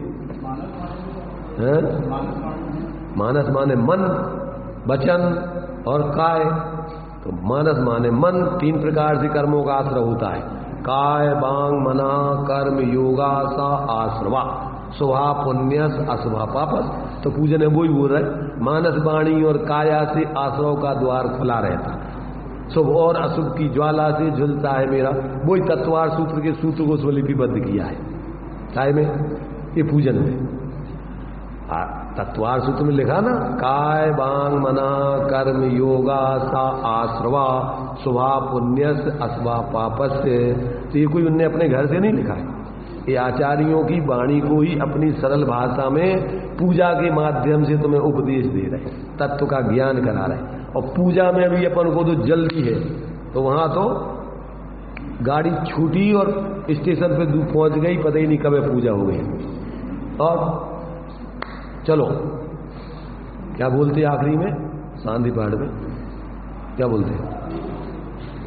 Speaker 1: मानस माने मन, वचन और काय। तो मानस माने मन, 3 प्रकार से कर्मों का आश्रय होता है, काय वांग मना कर्म योगा सा आश्रवा, शुभा पुण्यस अशुभा पापस। तो पूजन है वही बोल रहे, मानस वाणी और काया से आश्रव का द्वार खुला रहता, शुभ और अशुभ की ज्वाला से झुलता है मेरा। वही तत्वार सूत्र के सूत्र को स्वलिपिबद्ध किया है काय में, ये पूजन में। तत्वार सूत्र में लिखा ना, काय वांग मना कर्म योगा सा आश्रवा, शुभा पुण्यस अशुभा पापस। तो ये कोई उनने अपने घर से नहीं लिखा है, ये आचार्यों की वाणी को ही अपनी सरल भाषा में पूजा के माध्यम से तुम्हें उपदेश दे रहे, तत्व का ज्ञान करा रहे। और पूजा में भी अपन को तो जल्दी है, तो वहां तो गाड़ी छूटी और स्टेशन पे पहुंच गई, पता ही नहीं कब पूजा हो गई। और चलो क्या बोलते आखिरी में शांति पाठ में क्या बोलते हैं?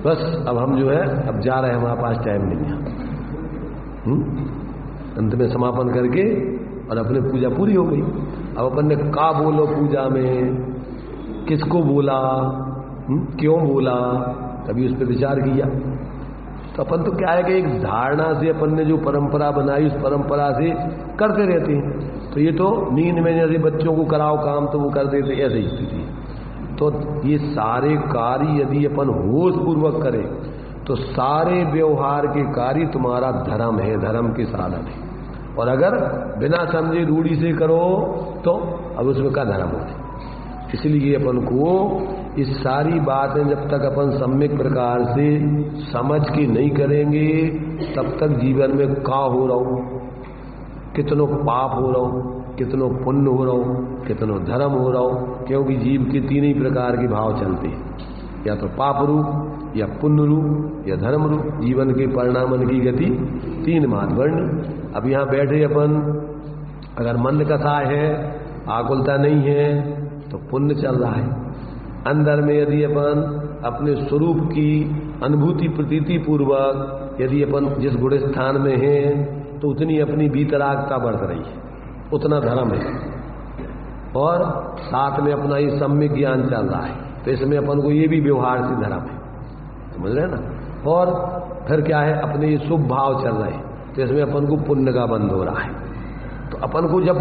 Speaker 1: बस अब हम जो है अब जा रहे हैं, हमारे पास टाइम नहीं है। अंत में समापन करके और अपने पूजा पूरी हो गई। अब अपन ने का बोलो पूजा में, किसको बोला, क्यों बोला, तभी उस पर विचार किया। तो अपन तो क्या है कि एक धारणा से अपन ने जो परंपरा बनाई उस परंपरा से करते रहते हैं। तो ये तो नींद में जैसे बच्चों को कराओ काम तो वो कर देते, ऐसी स्थिति है। तो ये सारे कार्य यदि अपन होश पूर्वक करें तो सारे व्यवहार के कार्य तुम्हारा धर्म है, धर्म के साधन है। और अगर बिना समझे रूढ़ी से करो तो अब उसमें क्या धर्म होता है। इसलिए अपन को इस सारी बातें जब तक अपन सम्यक प्रकार से समझ के नहीं करेंगे तब तक जीवन में का हो रहा हो, कितनों पाप हो रहा हो, कितनों पुण्य हो रहा हो, कितनों धर्म हो रहा हो। क्योंकि जीव के 3 ही प्रकार के भाव चलते हैं, या तो पाप रूप, या पुण्य रूप, या धर्म रूप। जीवन के परिणामन की गति 3 महत्वपूर्ण। अब यहाँ बैठे अपन अगर मन कथा है, आकुलता नहीं है तो पुण्य चल रहा है। अंदर में यदि अपन अपने स्वरूप की अनुभूति प्रतीति पूर्वक यदि अपन जिस गुण स्थान में हैं तो उतनी अपनी भीतरागता बढ़ रही है, उतना धर्म है। और साथ में अपना ये सम्यक ज्ञान चल रहा है, तो इसमें अपन को ये भी व्यवहार से धर्म है, समझ रहे ना। और फिर क्या है, अपने ये शुभ भाव चल रहे हैं, तो इसमें अपन को पुण्य का बंध हो रहा है। तो अपन को जब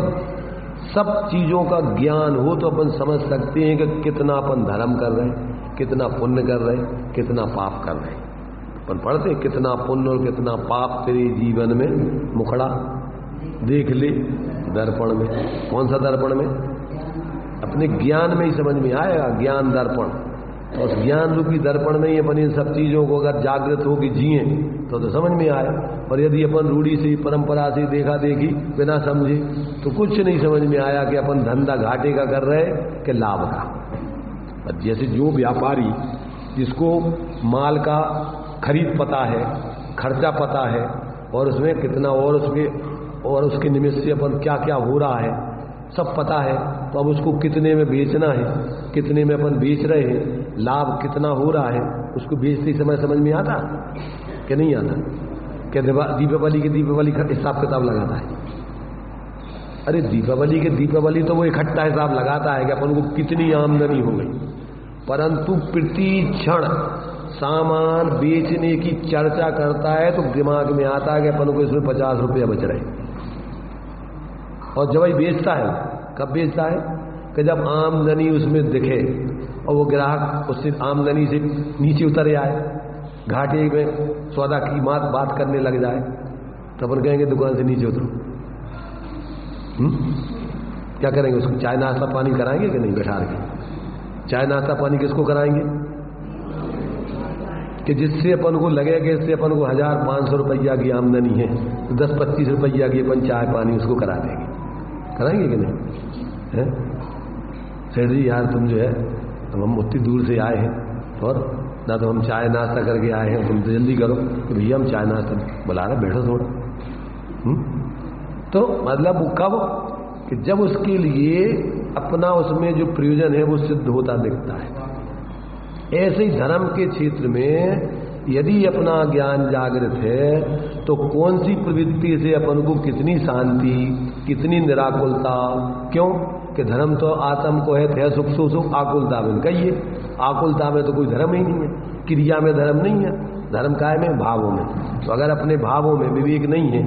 Speaker 1: सब चीजों का ज्ञान हो तो अपन समझ सकते हैं कि कितना अपन धर्म कर रहे हैं, कितना पुण्य कर रहे हैं, कितना पाप कर रहे हैं। अपन पढ़ते कितना पुण्य और कितना पाप तेरे जीवन में मुखड़ा देख ले दर्पण में। कौन सा दर्पण में? अपने ज्ञान में ही समझ में आएगा, ज्ञान दर्पण। तो उस ज्ञान रूपी दर्पण में ही अपन इन सब चीजों को अगर जागृत होकर जिए तो समझ में आए। और यदि अपन रूढ़ी से परंपरा से देखा देखी बिना समझे तो कुछ नहीं समझ में आया कि अपन धंधा घाटे का कर रहे कि लाभ का। जैसे जो व्यापारी जिसको माल का खरीद पता है, खर्चा पता है, और उसमें कितना और उसके निमित्त से अपन क्या क्या हो रहा है सब पता है, तो अब उसको कितने में बेचना है, कितने में अपन बेच रहे हैं, लाभ कितना हो रहा है, उसको बेचते समय समझ में आता कि नहीं आता? क्या दीपावली का हिसाब किताब लगाता है? अरे दीपावली तो वो इकट्ठा हिसाब लगाता है कि अपन को कितनी आमदनी हो गई, परंतु प्रति क्षण सामान बेचने की चर्चा करता है तो दिमाग में आता है कि अपन को इसमें 50 रुपया बच रहे। और जब वही बेचता है, कब बेचता है कि जब आमदनी उसमें दिखे और वो ग्राहक उससे आमदनी से नीचे उतर आए, घाटे में सौदा की बात करने लग जाए, तो अपन कहेंगे दुकान से नीचे उतरो। क्या करेंगे? उसको चाय नाश्ता पानी कराएंगे कि नहीं? बैठा के चाय नाश्ता पानी किसको कराएंगे? कि जिससे अपन को लगे कि इससे अपन को 1500 रुपया की आमदनी है, तो 10-25 रुपया की अपन चाय पानी उसको करा देंगे। कराएंगे कि नहीं? है सेठ जी यार तुम जो है, हम उतनी दूर से आए हैं और ना तो हम चाय नाश्ता करके आए हैं, तुम तो जल्दी करो। कि भैया हम चाय नाश्ता बुला रहे, बैठो थोड़ा। तो मतलब वो कब कि जब उसके लिए अपना उसमें जो प्रयोजन है वो सिद्ध होता दिखता है। ऐसे ही धर्म के क्षेत्र में यदि अपना ज्ञान जागृत है तो कौन सी प्रवृत्ति से अपन को कितनी शांति, कितनी निराकुलता। क्यों कि धर्म तो आत्म को है, थे सुख सुख आकुलता में कहिए। आकुलता में तो कोई धर्म ही नहीं है, क्रिया में धर्म नहीं है। धर्म काय में? भावों में। तो अगर अपने भावों में विवेक नहीं है,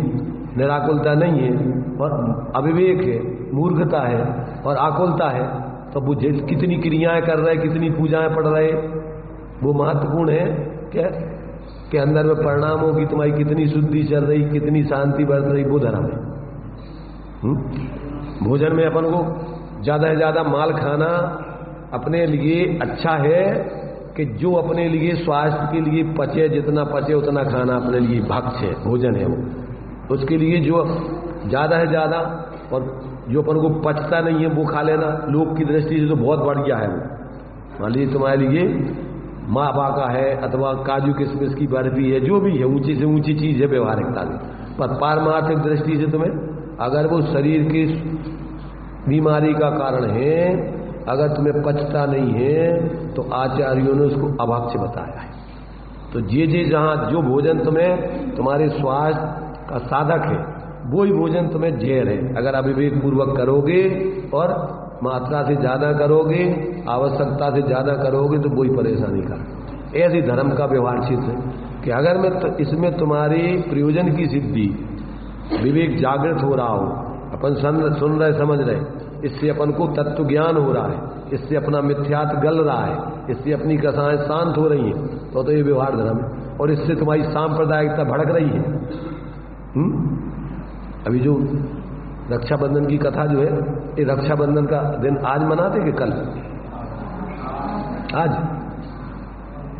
Speaker 1: निराकुलता नहीं है और अविवेक है, मूर्खता है और आकुलता है, तो वो कितनी क्रियाएं कर रहे, कितनी पूजाएं पढ़ रहे, वो महत्वपूर्ण है क्या कि अंदर में परिणामों की तुम्हारी कितनी शुद्धि चल रही, कितनी शांति बढ़ रही, वो धर्म है। भोजन में अपन को ज्यादा से ज्यादा माल खाना अपने लिए अच्छा है कि जो अपने लिए स्वास्थ्य के लिए पचे, जितना पचे उतना खाना अपने लिए भक्ष्य है, भोजन है वो। उसके लिए जो ज्यादा है ज्यादा और जो अपन को पचता नहीं है वो खा लेना लोग की दृष्टि से तो बहुत बढ़िया है वो। मान लीजिए तुम्हारे लिए मावा का है अथवा काजू किशमिश की बर्फी है, जो भी है ऊंची से ऊंची चीज है व्यवहारिकता में, पर पारमार्थिक दृष्टि से तुम्हें अगर वो शरीर की बीमारी का कारण है, अगर तुम्हें पचता नहीं है तो आचार्यों ने उसको अभक्ष्य बताया है। तो जे जहां जो भोजन तुम्हें तुम्हारे स्वास्थ्य का साधक है वही भोजन तुम्हें जहर है। अगर अविवेक पूर्वक करोगे और मात्रा से ज्यादा करोगे, आवश्यकता से ज्यादा करोगे तो वही परेशानी कर। ऐसी धर्म का व्यवहार क्षेत्र है कि अगर मैं तो इसमें तुम्हारे प्रयोजन की सिद्धि, विवेक जागृत हो रहा हो, अपन सुन रहे समझ रहे, इससे अपन को तत्व ज्ञान हो रहा है, इससे अपना मिथ्यात्व गल रहा है, इससे अपनी कथाएं शांत हो रही हैं, तो ये व्यवहार धर्म है। और इससे तुम्हारी सांप्रदायिकता भड़क रही है। अभी जो रक्षाबंधन की कथा जो है, ये रक्षाबंधन का दिन आज मनाते कि कल? आज।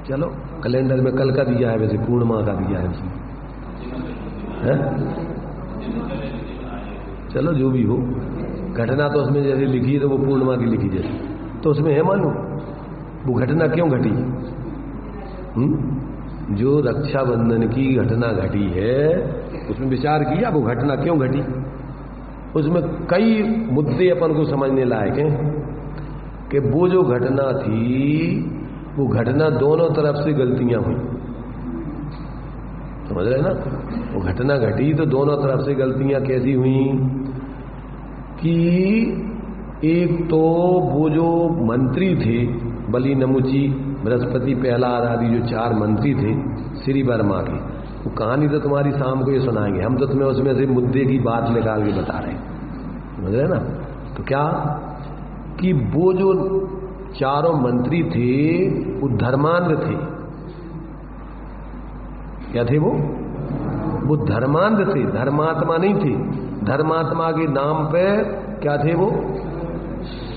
Speaker 1: चलो कैलेंडर में कल का दिया है, वैसे पूर्णिमा का दिया है उसमें, है? चलो जो भी हो, घटना तो उसमें जैसे लिखी है तो वो पूर्णिमा की लिखी जैसे, तो उसमें है मालूम वो घटना क्यों घटी? जो रक्षाबंधन की घटना घटी है उसमें विचार किया वो घटना क्यों घटी? उसमें कई मुद्दे अपन को समझने लायक हैं कि वो जो घटना थी वो घटना दोनों तरफ से गलतियां हुई, समझ रहे ना? वो घटना घटी तो दोनों तरफ से गलतियां कैसी हुई कि एक तो वो जो मंत्री थे बलि नमुची बृहस्पति प्रहलाद आदि जो 4 मंत्री थे श्री वर्मा के, वो कहानी तो तुम्हारी शाम को ये सुनाएंगे, हम तो तुम्हें उसमें से मुद्दे की बात निकाल के बता रहे हैं, समझ रहे ना? तो क्या कि वो जो 4 मंत्री थे वो धर्मांध थे। क्या थे वो धर्मांध थे, धर्मात्मा नहीं थे। धर्मात्मा के नाम पे क्या थे? वो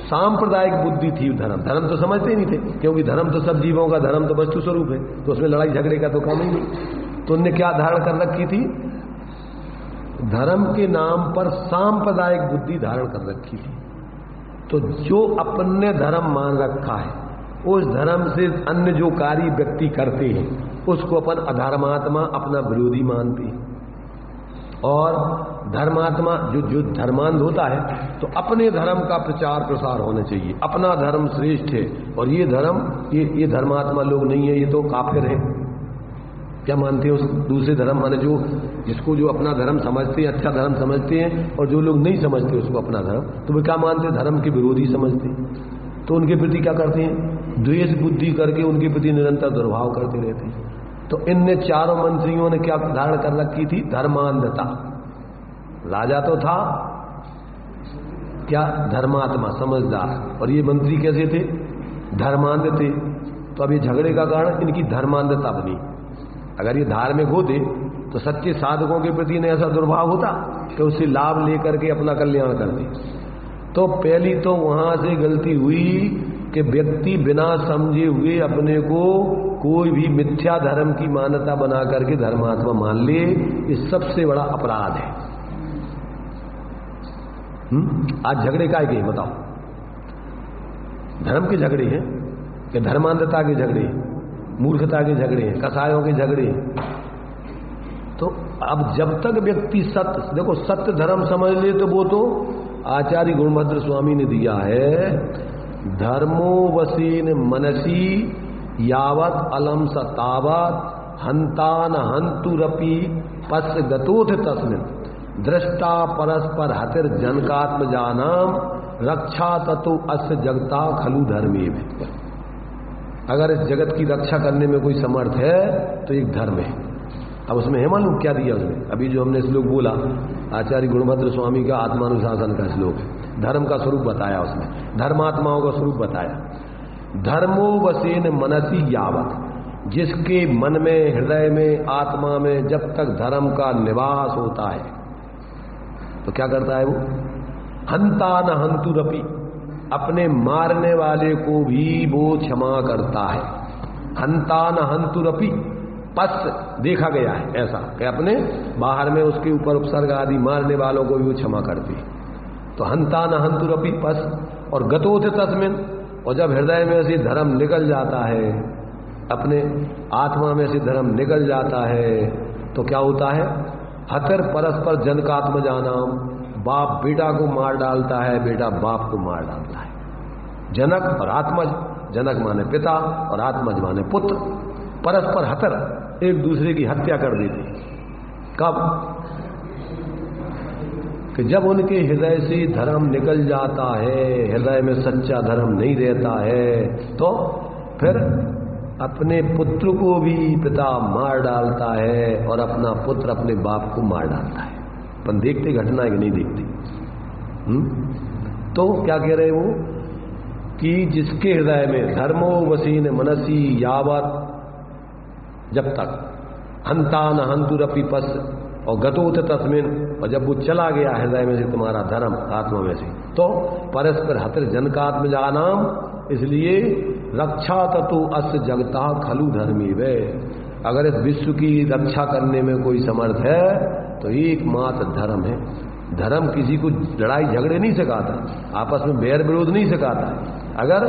Speaker 1: सांप्रदायिक बुद्धि थी। धर्म तो समझते ही नहीं थे, क्योंकि धर्म तो सब जीवों का धर्म तो वस्तु स्वरूप है, तो उसमें लड़ाई झगड़े का तो काम ही नहीं। तो उनने क्या धारण कर रखी थी? धर्म के नाम पर सांप्रदायिक बुद्धि धारण कर रखी थी। तो जो अपने धर्म मान रखा है उस धर्म से अन्य जो कार्य व्यक्ति करते हैं उसको अपन अधर्मात्मा, अपना विरोधी मानते हैं। और धर्मात्मा जो धर्मांध होता है तो अपने धर्म का प्रचार प्रसार होना चाहिए, अपना धर्म श्रेष्ठ है और ये धर्म ये धर्मात्मा लोग नहीं है, ये तो काफिर है। क्या मानते हैं उस दूसरे धर्म माने जो जिसको जो अपना धर्म समझते हैं, अच्छा धर्म समझते हैं, और जो लोग नहीं समझते उसको अपना धर्म, तो वे क्या मानते हैं? धर्म के विरोधी समझते हैं। तो उनके प्रति क्या करते हैं? द्वेष बुद्धि करके उनके प्रति निरंतर दुर्भाव करते रहते। तो इनने चारों मंत्रियों ने क्या धारण कर रखी थी? धर्मांधता। राजा तो था क्या? धर्मात्मा, समझदार। और ये मंत्री कैसे थे? धर्मांध थे। तो अब ये झगड़े का कारण इनकी धर्मांधता बनी। अगर ये धार्मिक होते तो सच्चे साधकों के प्रति ने ऐसा दुर्भाव होता कि उससे लाभ लेकर के अपना कल्याण करते। तो पहली तो वहां से गलती हुई कि व्यक्ति बिना समझे हुए अपने को कोई भी मिथ्या धर्म की मान्यता बना करके धर्मात्मा मान ले। ये सबसे बड़ा अपराध है। आज झगड़े काय के बताओ? धर्म के झगड़े हैं कि धर्मांधता के झगड़े, मूर्खता के झगड़े, कसायों के झगड़े। तो अब जब तक व्यक्ति सत्य, देखो सत्य धर्म समझ ले तो वो तो आचार्य गुणभद्र स्वामी ने दिया है, धर्मो वसीन मनसी यावत अलम सतावत हंतान हंतुरपि पस गतोथ तस्मिन दृष्टा परस्पर हतिर जनकात्म जानाम रक्षा ततो अस्य जगता खलु धर्मे में। अगर इस जगत की रक्षा करने में कोई समर्थ है तो एक धर्म है। अब उसमें है मालूम क्या दिया उसने? अभी जो हमने श्लोक बोला आचार्य गुणभद्र स्वामी का आत्मानुशासन का श्लोक है, धर्म का स्वरूप बताया उसने, धर्मात्माओं का स्वरूप बताया। धर्मो वसेन मनसी यावत, जिसके मन में, हृदय में, आत्मा में जब तक धर्म का निवास होता है तो क्या करता है वो? हंता न हंतुरपि, अपने मारने वाले को भी वो क्षमा करता है। हंता न हंतुरपि, पस देखा गया है ऐसा कि अपने बाहर में उसके ऊपर उपसर्ग आदि मारने वालों को भी वो क्षमा करते हैं। तो हंता न हंतुरपि पस। और गतोथ तस्मिन, और जब हृदय में से धर्म निकल जाता है, अपने आत्मा में से धर्म निकल जाता है तो क्या होता है? हतर परस्पर जनकात्म जानाम, बाप बेटा को मार डालता है, बेटा बाप को मार डालता है। जनक और आत्मज, जनक माने पिता और आत्मज माने पुत्र, परस्पर हतर, एक दूसरे की हत्या कर देते। कब? कि जब उनके हृदय से धर्म निकल जाता है, हृदय में सच्चा धर्म नहीं रहता है, तो फिर अपने पुत्र को भी पिता मार डालता है और अपना पुत्र अपने बाप को मार डालता है। अपन देखते घटना है कि नहीं देखते? तो क्या कह रहे वो कि जिसके हृदय में धर्मो वसीन मनसी यावत, जब तक हंतान हंतुरपि पस और गतोथ तस्मिन, और जब वो चला गया हृदय में से तुम्हारा धर्म आत्मा में से, तो परस्पर हतर जनकात्म जानाम, इसलिए रक्षा ततो अस्य जगता खलु धर्मी वे। अगर इस विश्व की रक्षा करने में कोई समर्थ है तो एकमात्र धर्म है। धर्म किसी को लड़ाई झगड़े नहीं सिखाता, आपस में बैर विरोध नहीं सिखाता। अगर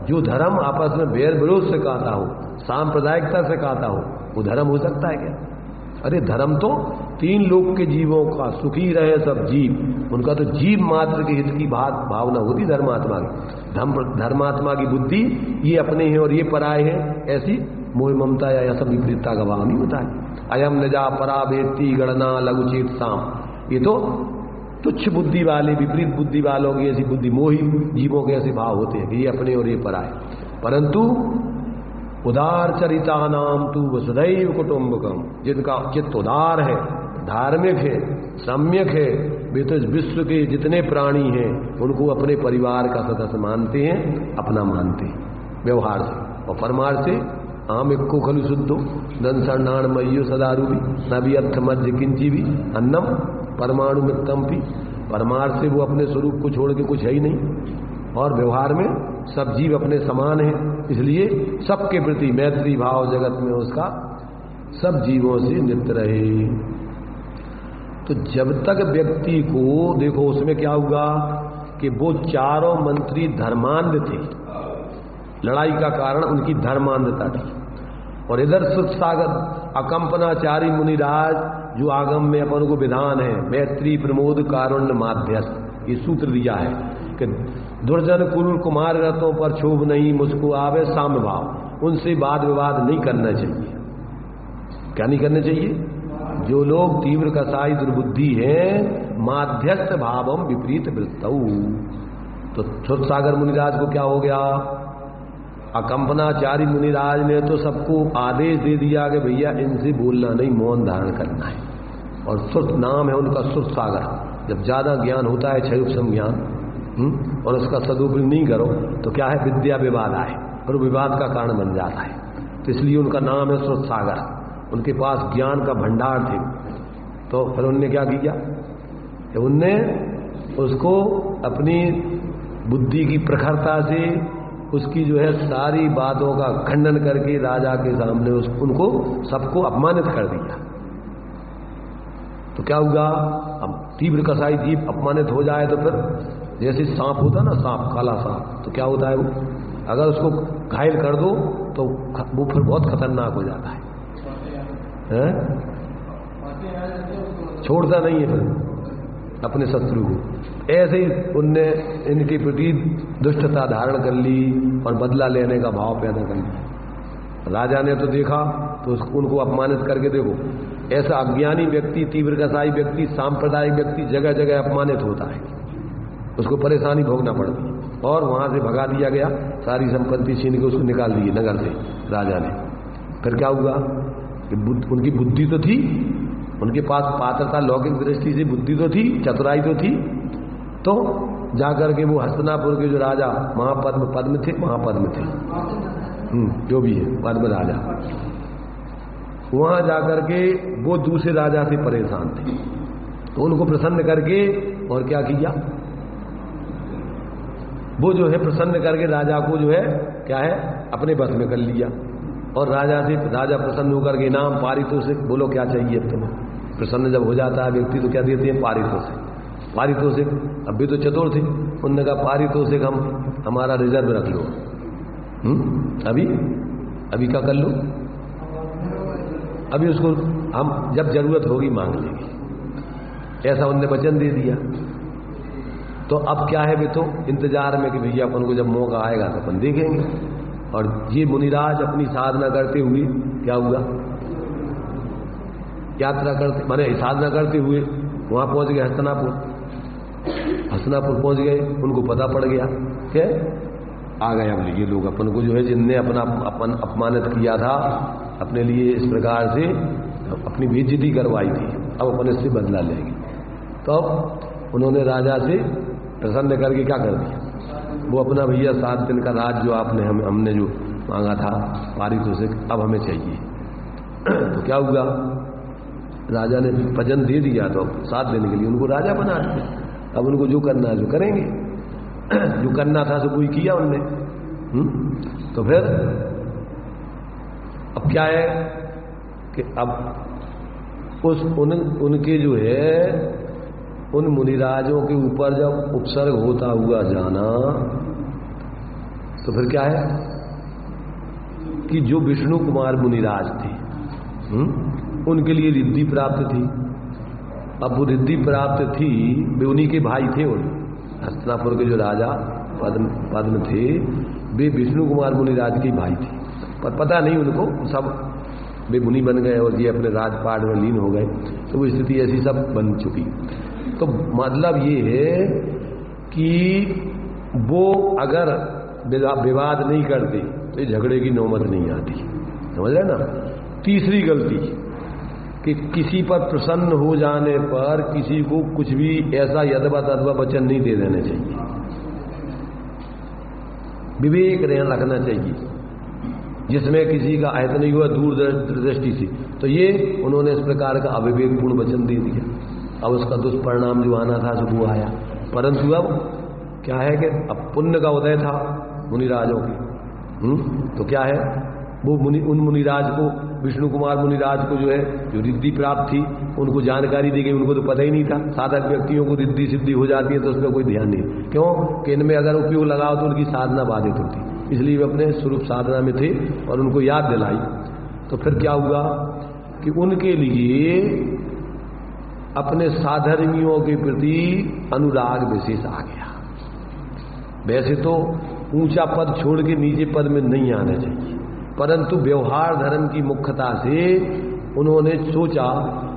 Speaker 1: जो धर्म आपस में बैर विरोध सिखाता हो, सांप्रदायिकता सिखाता हो, वो धर्म हो सकता है क्या? अरे धर्म तो तीन लोक के जीवों का, सुखी रहे सब जीव, उनका तो जीव मात्र के हित की भावना होती धर्मात्मा की। धर्मात्मा की बुद्धि ये अपने हैं और ये पराये हैं, ऐसी मोह ममता या सब विपरीतता का भाव नहीं होता है। अयम निजा परा वेत्ति गणना लघुचेत साम, ये तो तुच्छ बुद्धि वाले, विपरीत बुद्धि वालों की ऐसी बुद्धि, मोही जीवों के ऐसे भाव होते हैं कि ये अपने और ये पराये। परंतु उदार चरिता नाम तू वसुधैव कुटुंबकम, जिनका चित्त उदार है, धार्मिक है, सम्यक है, वे तो इस विश्व के जितने प्राणी हैं उनको अपने परिवार का सदस्य मानते हैं, अपना मानते हैं व्यवहार से। और परमार्थ से आम इक्को खलु शुद्धो धन सर्णाण मय्यो सदारूपी न भी अर्थ मध्य किंची भी अन्नम परमाणु मित्तम भी। परमार्थ से वो अपने स्वरूप को छोड़ के कुछ है ही नहीं, और व्यवहार में सब जीव अपने समान हैं, इसलिए सबके प्रति मैत्री भाव जगत में उसका सब जीवों से नित्य रहे। तो जब तक व्यक्ति को देखो, उसमें क्या हुआ कि वो चारों मंत्री धर्मांध थे, लड़ाई का कारण उनकी धर्मांधता थी। और इधर सुख सागर अकंपनाचारी मुनिराज, जो आगम में अपन को विधान है, मैत्री प्रमोद कारुण्य माध्यस्थ, ये सूत्र दिया है कि दुर्जन कुल कुमार रतों पर क्षोभ नहीं, मुझको आवे साम्य भाव, उनसे वाद विवाद नहीं करना चाहिए। क्या नहीं करना चाहिए? जो लोग तीव्र कसाई दुर्बुद्धि हैं, माध्यस्थ भावम विपरीत वृत्तौ। तो सुख सागर मुनिराज को क्या हो गया? अकंपनाचारी मुनिराज ने तो सबको आदेश दे दिया कि भैया इनसे बोलना नहीं, मौन धारण करना है। और सुर्त नाम है उनका, सुर्त सागर। जब ज्यादा ज्ञान होता है क्षयोपम ज्ञान और उसका सदुपयोग नहीं करो तो क्या है, विद्या विवाद आए और विवाद का कारण बन जाता है। तो इसलिए उनका नाम है सुर्त सागर। उनके पास ज्ञान का भंडार थे। तो फिर उनने क्या किया, उनने उसको अपनी बुद्धि की प्रखरता से उसकी जो है सारी बातों का खंडन करके राजा के सामने उनको सबको अपमानित कर दिया। तो क्या हुआ, अब तीव्र कसाई जीव अपमानित हो जाए तो फिर जैसे सांप होता ना, सांप, काला सांप, तो क्या होता है वो, अगर उसको घायल कर दो तो वो फिर बहुत खतरनाक हो जाता है? छोड़ता नहीं है फिर अपने शत्रु को। ऐसे ही उनने इनके प्रति दुष्टता धारण कर ली और बदला लेने का भाव पैदा कर लिया। राजा ने तो देखा तो उनको अपमानित करके, देखो ऐसा अज्ञानी व्यक्ति, तीव्र कसाई व्यक्ति, सांप्रदायिक व्यक्ति जगह जगह अपमानित होता है, उसको परेशानी भोगना पड़ती है। और वहां से भगा दिया गया, सारी संपत्ति छीन के उसको निकाल दिए नगर से राजा ने। फिर क्या हुआ, उनकी बुद्धि तो थी, उनके पास पात्रता, लौकिक दृष्टि से बुद्धि तो थी, चतुराई तो थी। तो जाकर के वो हस्तिनापुर के जो राजा पद्म थे, जो भी है पद्म राजा, वहां जाकर के वो दूसरे राजा से परेशान थे। तो उनको प्रसन्न करके और क्या किया, वो जो है प्रसन्न करके राजा को जो है क्या है अपने बस में कर लिया। और राजा प्रसन्न होकर के इनाम पारितोषिक, बोलो क्या चाहिए अब तुम्हें। प्रसन्न जब हो जाता है व्यक्ति तो क्या देते हैं, पारितोषिक। अब भी तो चतुर थे, उन्होंने कहा पारितोषिक हम हमारा रिजर्व रख लो, अभी क्या कर लो, अभी उसको हम जब जरूरत होगी मांग लेंगे, ऐसा उनने वचन दे दिया। तो अब क्या है, वे तो इंतजार में कि भैया अपन को जब मौका आएगा तो अपन देखेंगे। और ये मुनिराज अपनी साधना करते हुए क्या हुआ, यात्रा करते माने साधना करते हुए वहां पहुंच गए हस्तिनापुर पहुंच गए। उनको पता पड़ गया कि आ गए अब ये लोग अपन को जो है, जिनने अपन अपमानित किया था, अपने लिए इस प्रकार से अपनी बेइज्जती करवाई थी, अब अपन इससे बदला लेंगे। तो उन्होंने राजा से प्रसन्न करके क्या कर दिया, वो अपना भैया 7 दिन का राज जो आपने हमने जो मांगा था पारितोषिक, अब हमें चाहिए। तो क्या हुआ, राजा ने वचन दे दिया, तो 7 दिन के लिए उनको राजा बना दिया। अब उनको जो करना है जो करेंगे, जो करना था सो कोई किया उनने। तो फिर अब क्या है कि अब उनके जो है उन मुनिराजों के ऊपर जब उपसर्ग होता हुआ जाना, तो फिर क्या है कि जो विष्णु कुमार मुनिराज थे उनके लिए रिद्धि प्राप्त थी। अब वो रिद्धि प्राप्त थी, वे उन्हीं के भाई थे। उन हस्तिनापुर के जो राजा पद्म थे, वे विष्णु कुमार मुनिराज के भाई थे, पर पता नहीं उनको, सब वे मुनि बन गए और ये अपने राजपाट में लीन हो गए। तो वो स्थिति ऐसी सब बन चुकी। तो मतलब ये है कि वो अगर विवाद नहीं करते तो झगड़े की नौबत नहीं आती, समझ रहे ना। तीसरी गलती कि किसी पर प्रसन्न हो जाने पर किसी को कुछ भी ऐसा यदवा तदवा वचन नहीं दे देने चाहिए, विवेक रखना चाहिए, जिसमें किसी का अहित नहीं हुआ दूरदृष्टि से। तो ये उन्होंने इस प्रकार का अविवेकपूर्ण वचन दे दिया। अब उसका दुष्परिणाम जो आना था वो आया। परंतु अब क्या है कि अब पुण्य का उदय था मुनिराजों के। तो क्या है, वो उन मुनिराज को, विष्णु कुमार मुनिराज को जो है जो रिद्धि प्राप्त थी, उनको जानकारी दी गई। उनको तो पता ही नहीं था। साधक व्यक्तियों को रिद्धि सिद्धि हो जाती है तो उस पर कोई ध्यान नहीं, क्यों कि इनमें अगर उपयोग लगाओ तो उनकी साधना बाधित होती। इसलिए वे अपने स्वरूप साधना में थे और उनको याद दिलाई। तो फिर क्या हुआ कि उनके लिए अपने साधर्मियों के प्रति अनुराग विशेष आ गया। वैसे तो ऊंचा पद छोड़ के नीचे पद में नहीं आना चाहिए, परंतु व्यवहार धर्म की मुख्यता से उन्होंने सोचा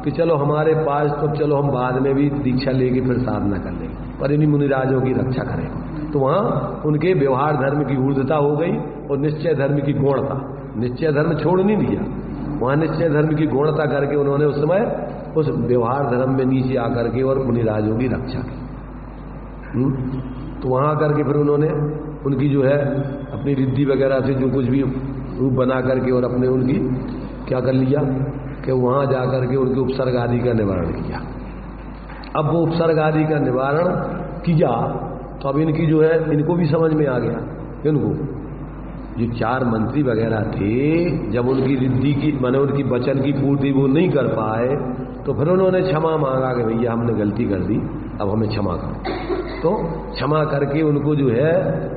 Speaker 1: कि चलो हमारे पास, तो चलो हम बाद में भी दीक्षा लेके फिर साधना कर लेंगे, पर इन्हीं मुनिराजों की रक्षा करें। तो वहां उनके व्यवहार धर्म की ऊर्ध्वता हो गई और निश्चय धर्म की गौणता। निश्चय धर्म छोड़ नहीं दिया, वहां निश्चय धर्म की गौणता करके उन्होंने उस समय उस व्यवहार धर्म में नीचे आकर के और मुनिराजों की रक्षा की। तो वहां करके फिर उन्होंने उनकी जो है अपनी रिद्धि वगैरह से जो कुछ भी रूप बना करके और अपने उनकी क्या कर लिया कि वहां जाकर के उनके उपसर्ग आदि का निवारण किया। अब वो उपसर्ग आदि का निवारण किया तो अब इनकी जो है इनको भी समझ में आ गया। इनको जो 4 मंत्री वगैरह थे, जब उनकी रिद्धि की माने उनकी वचन की पूर्ति वो नहीं कर पाए तो फिर उन्होंने क्षमा मांगा कि भैया हमने गलती कर दी, अब हमें क्षमा करो। तो क्षमा करके उनको जो है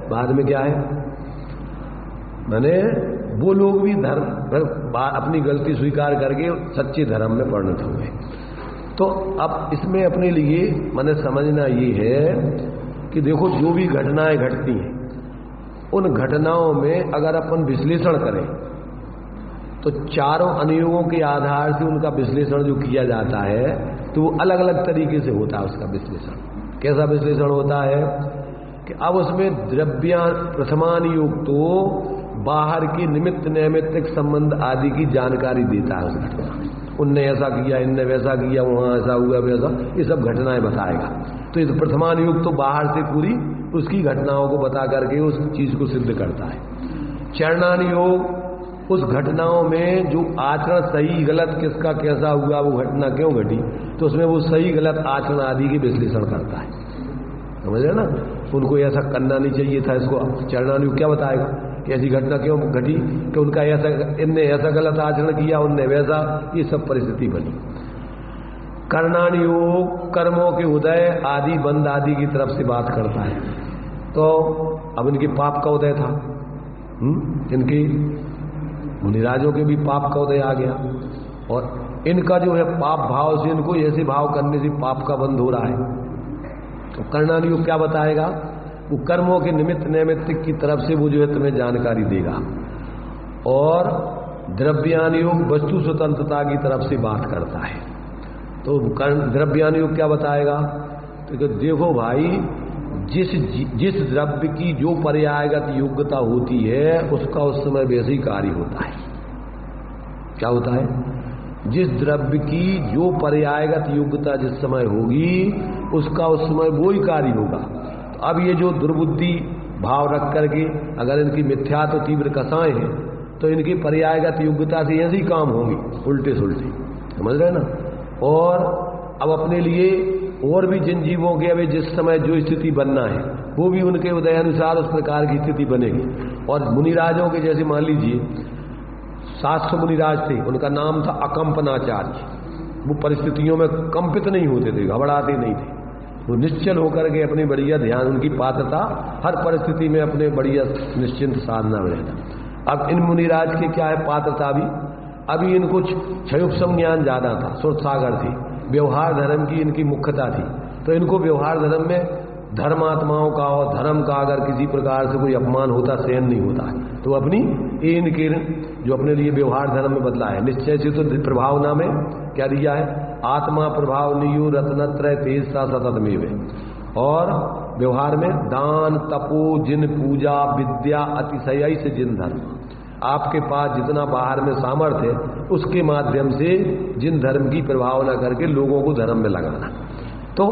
Speaker 1: बाद में क्या है माने वो लोग भी धर्म अपनी गलती स्वीकार करके सच्चे धर्म में परिणत हुए। तो अब इसमें अपने लिए मैंने समझना ये है कि देखो जो भी घटनाएं घटती हैं उन घटनाओं में अगर अपन विश्लेषण करें तो चारों अनुयोगों के आधार से उनका विश्लेषण जो किया जाता है तो वो अलग अलग तरीके से होता है। उसका विश्लेषण कैसा विश्लेषण होता है कि अब उसमें प्रथमानुयोग तो बाहर की निमित्त नैमित्तिक संबंध आदि की जानकारी देता है उस घटना में। उनने ऐसा किया, इनने वैसा किया, वहां ऐसा हुआ वैसा, ये सब घटनाएं बताएगा। तो इस प्रथमानुयोग तो बाहर से पूरी उसकी घटनाओं को बता करके उस चीज को सिद्ध करता है। चरणानुयोग उस घटनाओं में जो आचरण सही गलत किसका कैसा हुआ, वो घटना क्यों घटी, तो उसमें वो सही गलत आचरण आदि की विश्लेषण करता है। समझ रहे ना, उनको ऐसा करना नहीं चाहिए था, इसको चरणानुयोग क्या बताएगा कि ऐसी घटना क्यों घटी कि उनका ऐसा, इनने ऐसा गलत आचरण किया, उनने वैसा, ये सब परिस्थिति बनी। कर्णानुयोग कर्मों के उदय आदि बंद आदि की तरफ से बात करता है। तो अब इनके पाप का उदय था, इनकी मुनिराजों के भी पाप का उदय आ गया और इनका जो है पाप भाव से इनको ऐसे भाव करने से पाप का बंध हो रहा है। तो कर्णानुयोग क्या बताएगा, वो कर्मों के निमित्त नैमित्तिक की तरफ से वो जो है तुम्हें जानकारी देगा। और द्रव्यानुयोग वस्तु स्वतंत्रता की तरफ से बात करता है। तो द्रव्यानुयोग क्या बताएगा, तो देखो भाई जिस द्रव्य की जो पर्यायगत योग्यता होती है उसका उस समय वैसे ही कार्य होता है। क्या होता है, जिस द्रव्य की जो पर्यायगत योग्यता जिस समय होगी उसका उस समय वो ही कार्य होगा। तो अब ये जो दुर्बुद्धि भाव रख करके अगर इनकी मिथ्या तो तीव्र कसाएं हैं तो इनकी पर्यायगत योग्यता से ऐसे ही काम होंगे उल्टे सुलटे, समझ रहे ना। और अब अपने लिए और भी जिन जीवों के अभी जिस समय जो स्थिति बनना है वो भी उनके उदय अनुसार उस प्रकार की स्थिति बनेगी। और मुनिराजों के जैसे मान लीजिए 700 मुनिराज थे, उनका नाम था अकंपनाचार्य। वो परिस्थितियों में कंपित नहीं होते थे, घबराते नहीं थे, वो निश्चल होकर के अपनी बढ़िया ध्यान, उनकी पात्रता हर परिस्थिति में अपने बढ़िया निश्चिंत साधना में रहता। अब इन मुनिराज के क्या है पात्रता, अभी इनको क्षयोपम ज्ञान ज्यादा था, सुर सागर थी, व्यवहार धर्म की इनकी मुख्यता थी। तो इनको व्यवहार धर्म में धर्मात्माओं का और धर्म का अगर किसी प्रकार से कोई अपमान होता सहन नहीं होता है। तो अपनी इनके जो अपने लिए व्यवहार धर्म में बदला है निश्चय से। तो प्रभावना में क्या दिया है, आत्मा प्रभाव नियु रत्नत्रय तेज सा सतत में, और व्यवहार में दान तपो जिन पूजा विद्या अतिशय से जिन धर्म, आपके पास जितना बाहर में सामर्थ्य है उसके माध्यम से जिन धर्म की प्रभावना करके लोगों को धर्म में लगाना। तो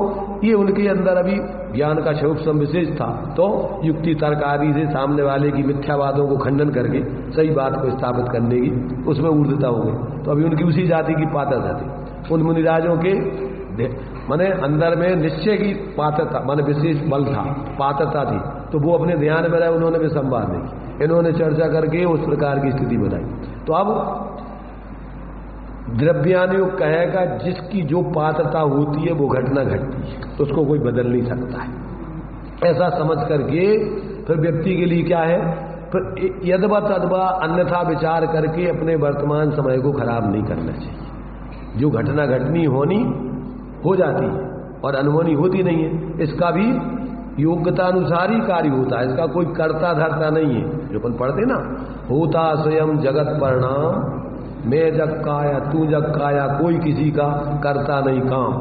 Speaker 1: ये उनके अंदर अभी ज्ञान का क्षयोपम विशेष था। तो युक्ति तर्क आदि से सामने वाले की मिथ्यावादों को खंडन करके सही बात को स्थापित करने की उसमें ऊर्ध्वता हो गई। तो अभी उनकी उसी जाति की पात्रता थी। उन मुनिराजों के माने अंदर में निश्चय की पात्रता माने विशेष बल था, पात्रता थी, तो वो अपने ध्यान में रहे, उन्होंने भी संवाद नहीं की, इन्होंने चर्चा करके उस प्रकार की स्थिति बनाई। तो अब द्रव्यानुयोग कहेगा जिसकी जो पात्रता होती है वो घटना घटती है, तो उसको कोई बदल नहीं सकता है। ऐसा समझ करके फिर व्यक्ति के लिए क्या है, फिर यदवा तदवा अन्यथा विचार करके अपने वर्तमान समय को खराब नहीं करना चाहिए। जो घटना घटनी होनी हो जाती है और अनहोनी होती नहीं है, इसका भी योग्यता अनुसार ही कार्य होता है, इसका कोई कर्ता धर्ता नहीं है। जो अपन पढ़ते ना, होता स्वयं जगत परिणाम, मैं जग काया तू जग काया, कोई किसी का करता नहीं काम,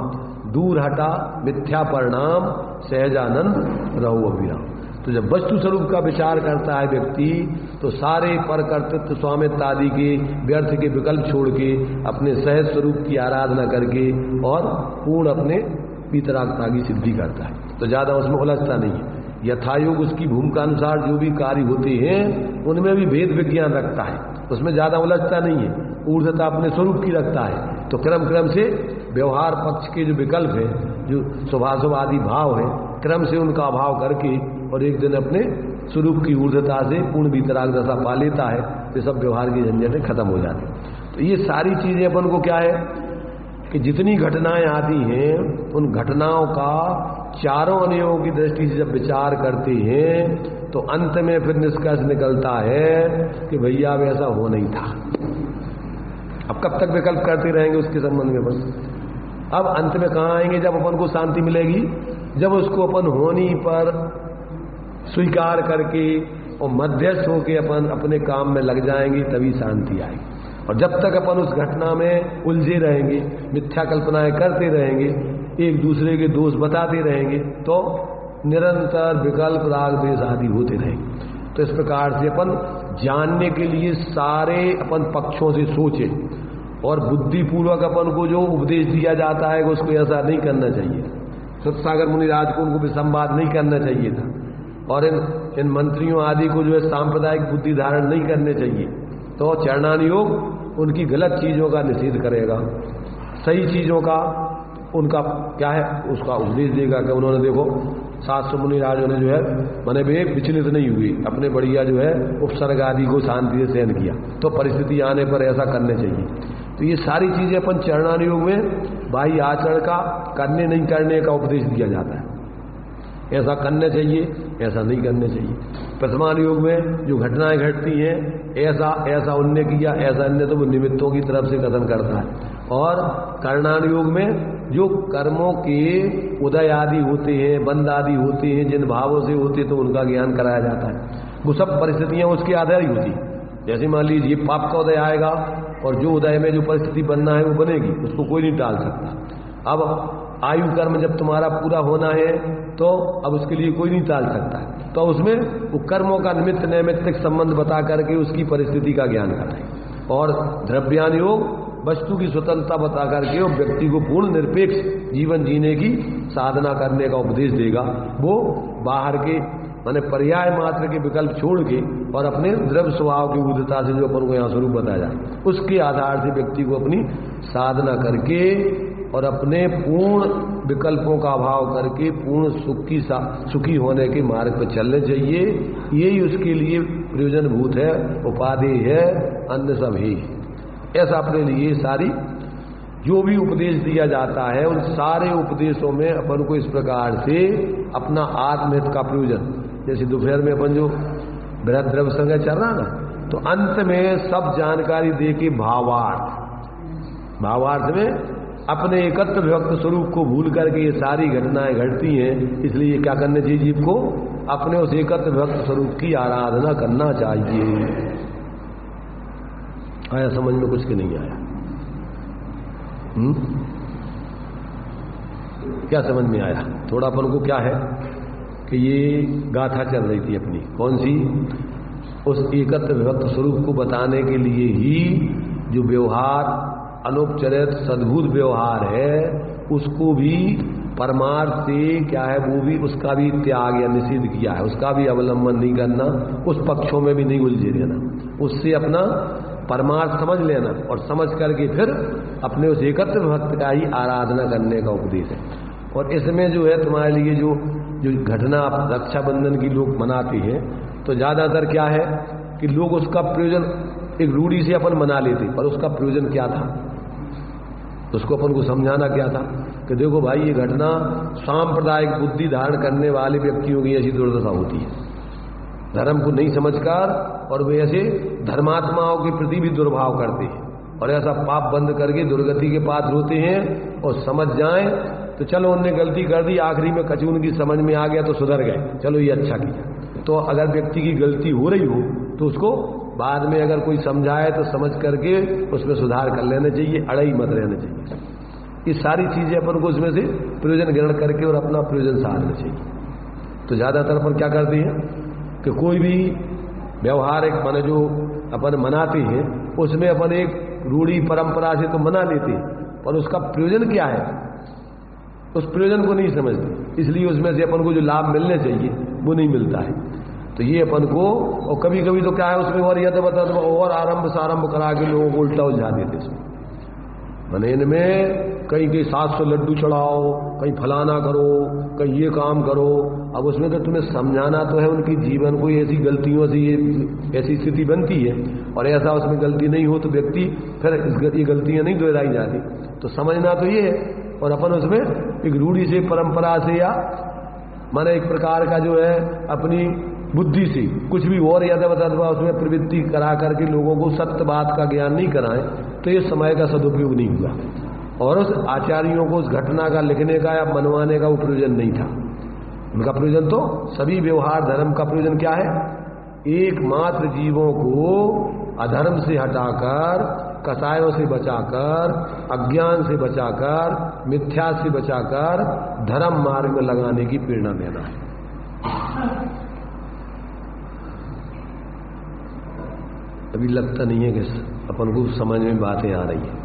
Speaker 1: दूर हटा मिथ्या परिणाम, सहजानंद रहो अविराम। तो जब वस्तु स्वरूप का विचार करता है व्यक्ति तो सारे पर कर्तृत्व स्वामित्व आदि के व्यर्थ के विकल्प छोड़ के अपने सहज स्वरूप की आराधना करके और पूर्ण अपने वीतरागता की सिद्धि करता है। तो ज्यादा उसमें उलझता नहीं है। यथायोग उसकी भूमिका अनुसार जो भी कार्य होते हैं उनमें भी भेद विज्ञान रखता है, उसमें ज्यादा उलझता नहीं है, ऊर्ध्वता अपने स्वरूप की रखता है। तो क्रम क्रम से व्यवहार पक्ष के जो विकल्प है, जो शुभाशुभ आदि भाव है, क्रम से उनका अभाव करके और एक दिन अपने स्वरूप की ऊर्ध्वता से पूर्ण वीतराग दशा पा लेता है। तो सब व्यवहार की झंझटें खत्म हो जाती। तो ये सारी चीजें अपन को क्या है कि जितनी घटनाएं आती हैं उन घटनाओं का चारों अनियों की दृष्टि से जब विचार करते हैं तो अंत में फिर निष्कर्ष निकलता है कि भैया अब ऐसा हो नहीं था। अब कब तक विकल्प करते रहेंगे उसके संबंध में? बस अब अंत में कहां आएंगे जब अपन को शांति मिलेगी? जब उसको अपन होनी पर स्वीकार करके और मध्यस्थ होके अपन अपने काम में लग जाएंगे, तभी शांति आएगी। और जब तक अपन उस घटना में उलझे रहेंगे, मिथ्या कल्पनाएं करते रहेंगे, एक दूसरे के दोष बताते रहेंगे, तो निरंतर विकल्प राग द्वेष आदि होते रहेंगे। तो इस प्रकार से अपन जानने के लिए सारे अपन पक्षों से सोचे और बुद्धिपूर्वक अपन को जो उपदेश दिया जाता है उसको ऐसा नहीं करना चाहिए। सतसागर मुनिराज को उनको भी संवाद नहीं करना चाहिए था, और इन मंत्रियों आदि को जो है सांप्रदायिक बुद्धि धारण नहीं करने चाहिए। तो चरणानुयोग उनकी गलत चीजों का निषेध करेगा, सही चीजों का उनका क्या है उसका उपदेश देगा कि उन्होंने देखो शास्त्र मुनिराजों ने जो है मैंने वे विचलित नहीं हुई, अपने बढ़िया जो है उपसर्ग आदि को शांति से सहन किया, तो परिस्थिति आने पर ऐसा करने चाहिए। तो ये सारी चीजें अपन चरणानुयोग में बाह्य आचरण का करने नहीं करने का उपदेश दिया जाता है। ऐसा करने चाहिए, ऐसा नहीं करने चाहिए। प्रथमान योग में जो घटनाएं घटती हैं ऐसा ऐसा उनने किया, ऐसा अन्य, तो वो निमित्तों की तरफ से कथन करता है। और करणान योग में जो कर्मों के उदय आदि होते हैं, बंद आदि होते हैं, जिन भावों से होते तो उनका ज्ञान कराया जाता है। वो सब परिस्थितियां उसके आधार ही होती। जैसे मान लीजिए पाप का उदय आएगा और जो उदय में जो परिस्थिति बनना है वो बनेगी, उसको कोई नहीं टाल सकता। अब आयु कर्म जब तुम्हारा पूरा होना है तो अब उसके लिए कोई नहीं टाल सकता है, तो उसमें वो कर्मों का निमित्त नैमित्तिक संबंध बता करके उसकी परिस्थिति का ज्ञान कराए। और द्रव्यान योग वस्तु की स्वतंत्रता बता करके वो व्यक्ति को पूर्ण निरपेक्ष जीवन जीने की साधना करने का उपदेश देगा। वो बाहर के माने पर्याय मात्र के विकल्प छोड़ के और अपने द्रव्य स्वभाव की ऊर्ध्वता से जो अपन को यहाँ स्वरूप बताया जाए, उसके आधार से व्यक्ति को अपनी साधना करके और अपने पूर्ण विकल्पों का अभाव करके पूर्ण सुखी होने के मार्ग पर चलने चाहिए। यही उसके लिए प्रयोजनभूत है, उपादेय है, अन्य सब ही। ऐसा अपने लिए सारी जो भी उपदेश दिया जाता है उन सारे उपदेशों में अपन को इस प्रकार से अपना आत्महित का प्रयोजन, जैसे दोपहर में अपन जो बृहद द्रव्य संग्रह चल रहा ना, तो अंत में सब जानकारी दे के भावार्थ में अपने एकत्र विभक्त स्वरूप को भूल करके ये सारी घटनाएं घटती हैं। इसलिए क्या करना चाहिए? जीव को अपने उस एकत्र विभक्त स्वरूप की आराधना करना चाहिए। आया समझ में? कुछ के नहीं आया? क्या समझ में आया? थोड़ा अपन को क्या है कि ये गाथा चल रही थी अपनी, कौन सी? उस एकत्र विभक्त स्वरूप को बताने के लिए ही जो व्यवहार अनुपचरित सद्भुत व्यवहार है उसको भी परमार्थ से क्या है वो भी उसका भी त्याग या निषेध किया है, उसका भी अवलंबन नहीं करना, उस पक्षों में भी नहीं उलझे रहना, उससे अपना परमार्थ समझ लेना और समझ करके फिर अपने उस एकत्र भक्त का ही आराधना करने का उपदेश है। और इसमें जो है तुम्हारे लिए जो घटना रक्षाबंधन की लोग मनाते हैं तो ज्यादातर क्या है कि लोग उसका प्रयोजन एक रूढ़ी से अपन मना लेते, पर उसका प्रयोजन क्या था उसको अपन को समझाना क्या था कि देखो भाई ये घटना सांप्रदायिक बुद्धि धारण करने वाले व्यक्तियों की ऐसी दुर्दशा होती है, धर्म को नहीं समझकर, और वे ऐसे धर्मात्माओं के प्रति भी दुर्भाव करते हैं और ऐसा पाप बंद करके दुर्गति के पात्र होते हैं। और समझ जाएं तो चलो उनने गलती कर दी, आखिरी में कचू उनकी समझ में आ गया तो सुधर गए, चलो ये अच्छा किया। तो अगर व्यक्ति की गलती हो रही हो तो उसको बाद में अगर कोई समझाए तो समझ करके उसमें सुधार कर लेना चाहिए, अड़ई मत रहना चाहिए। ये सारी चीजें अपन को उसमें से प्रयोजन ग्रहण करके और अपना प्रयोजन साधना चाहिए। तो ज़्यादातर अपन क्या करते हैं कि कोई भी व्यवहारिक माने जो अपन मनाते हैं उसमें अपन एक रूढ़ी परंपरा से तो मना लेते हैं, पर उसका प्रयोजन क्या है उस प्रयोजन को नहीं समझते, इसलिए उसमें से अपन को जो लाभ मिलने चाहिए वो नहीं मिलता है। तो ये अपन को, और कभी कभी तो क्या है उसमें और यह तो बता दो और आरंभ सारंभ करा के लोगों को उल्टा उलझा देते इसमें। मैंने इनमें कहीं के 700 लड्डू चढ़ाओ, कहीं फलाना करो, कहीं ये काम करो। अब उसमें तो तुम्हें समझाना तो है उनकी जीवन को ऐसी गलतियों से ये ऐसी स्थिति बनती है, और ऐसा उसमें गलती नहीं हो तो व्यक्ति फिर ये गलतियां नहीं दोहराई जाती। तो समझना तो ये है, और अपन उसमें एक रूढ़ी से परंपरा से या माने एक प्रकार का जो है अपनी बुद्धि से कुछ भी और याद बता उसमें प्रवृत्ति करा करके लोगों को सत्य बात का ज्ञान नहीं कराएं, तो ये समय का सदुपयोग नहीं हुआ, और उस आचार्यों को उस घटना का लिखने का या मनवाने का वो प्रयोजन नहीं था। उनका प्रयोजन तो सभी व्यवहार धर्म का प्रयोजन क्या है, एकमात्र जीवों को अधर्म से हटाकर, कसायों से बचाकर, अज्ञान से बचाकर, मिथ्या से बचाकर धर्म मार्ग में लगाने की प्रेरणा देना है। अभी लगता नहीं है कि अपन को समझ में बातें आ रही है।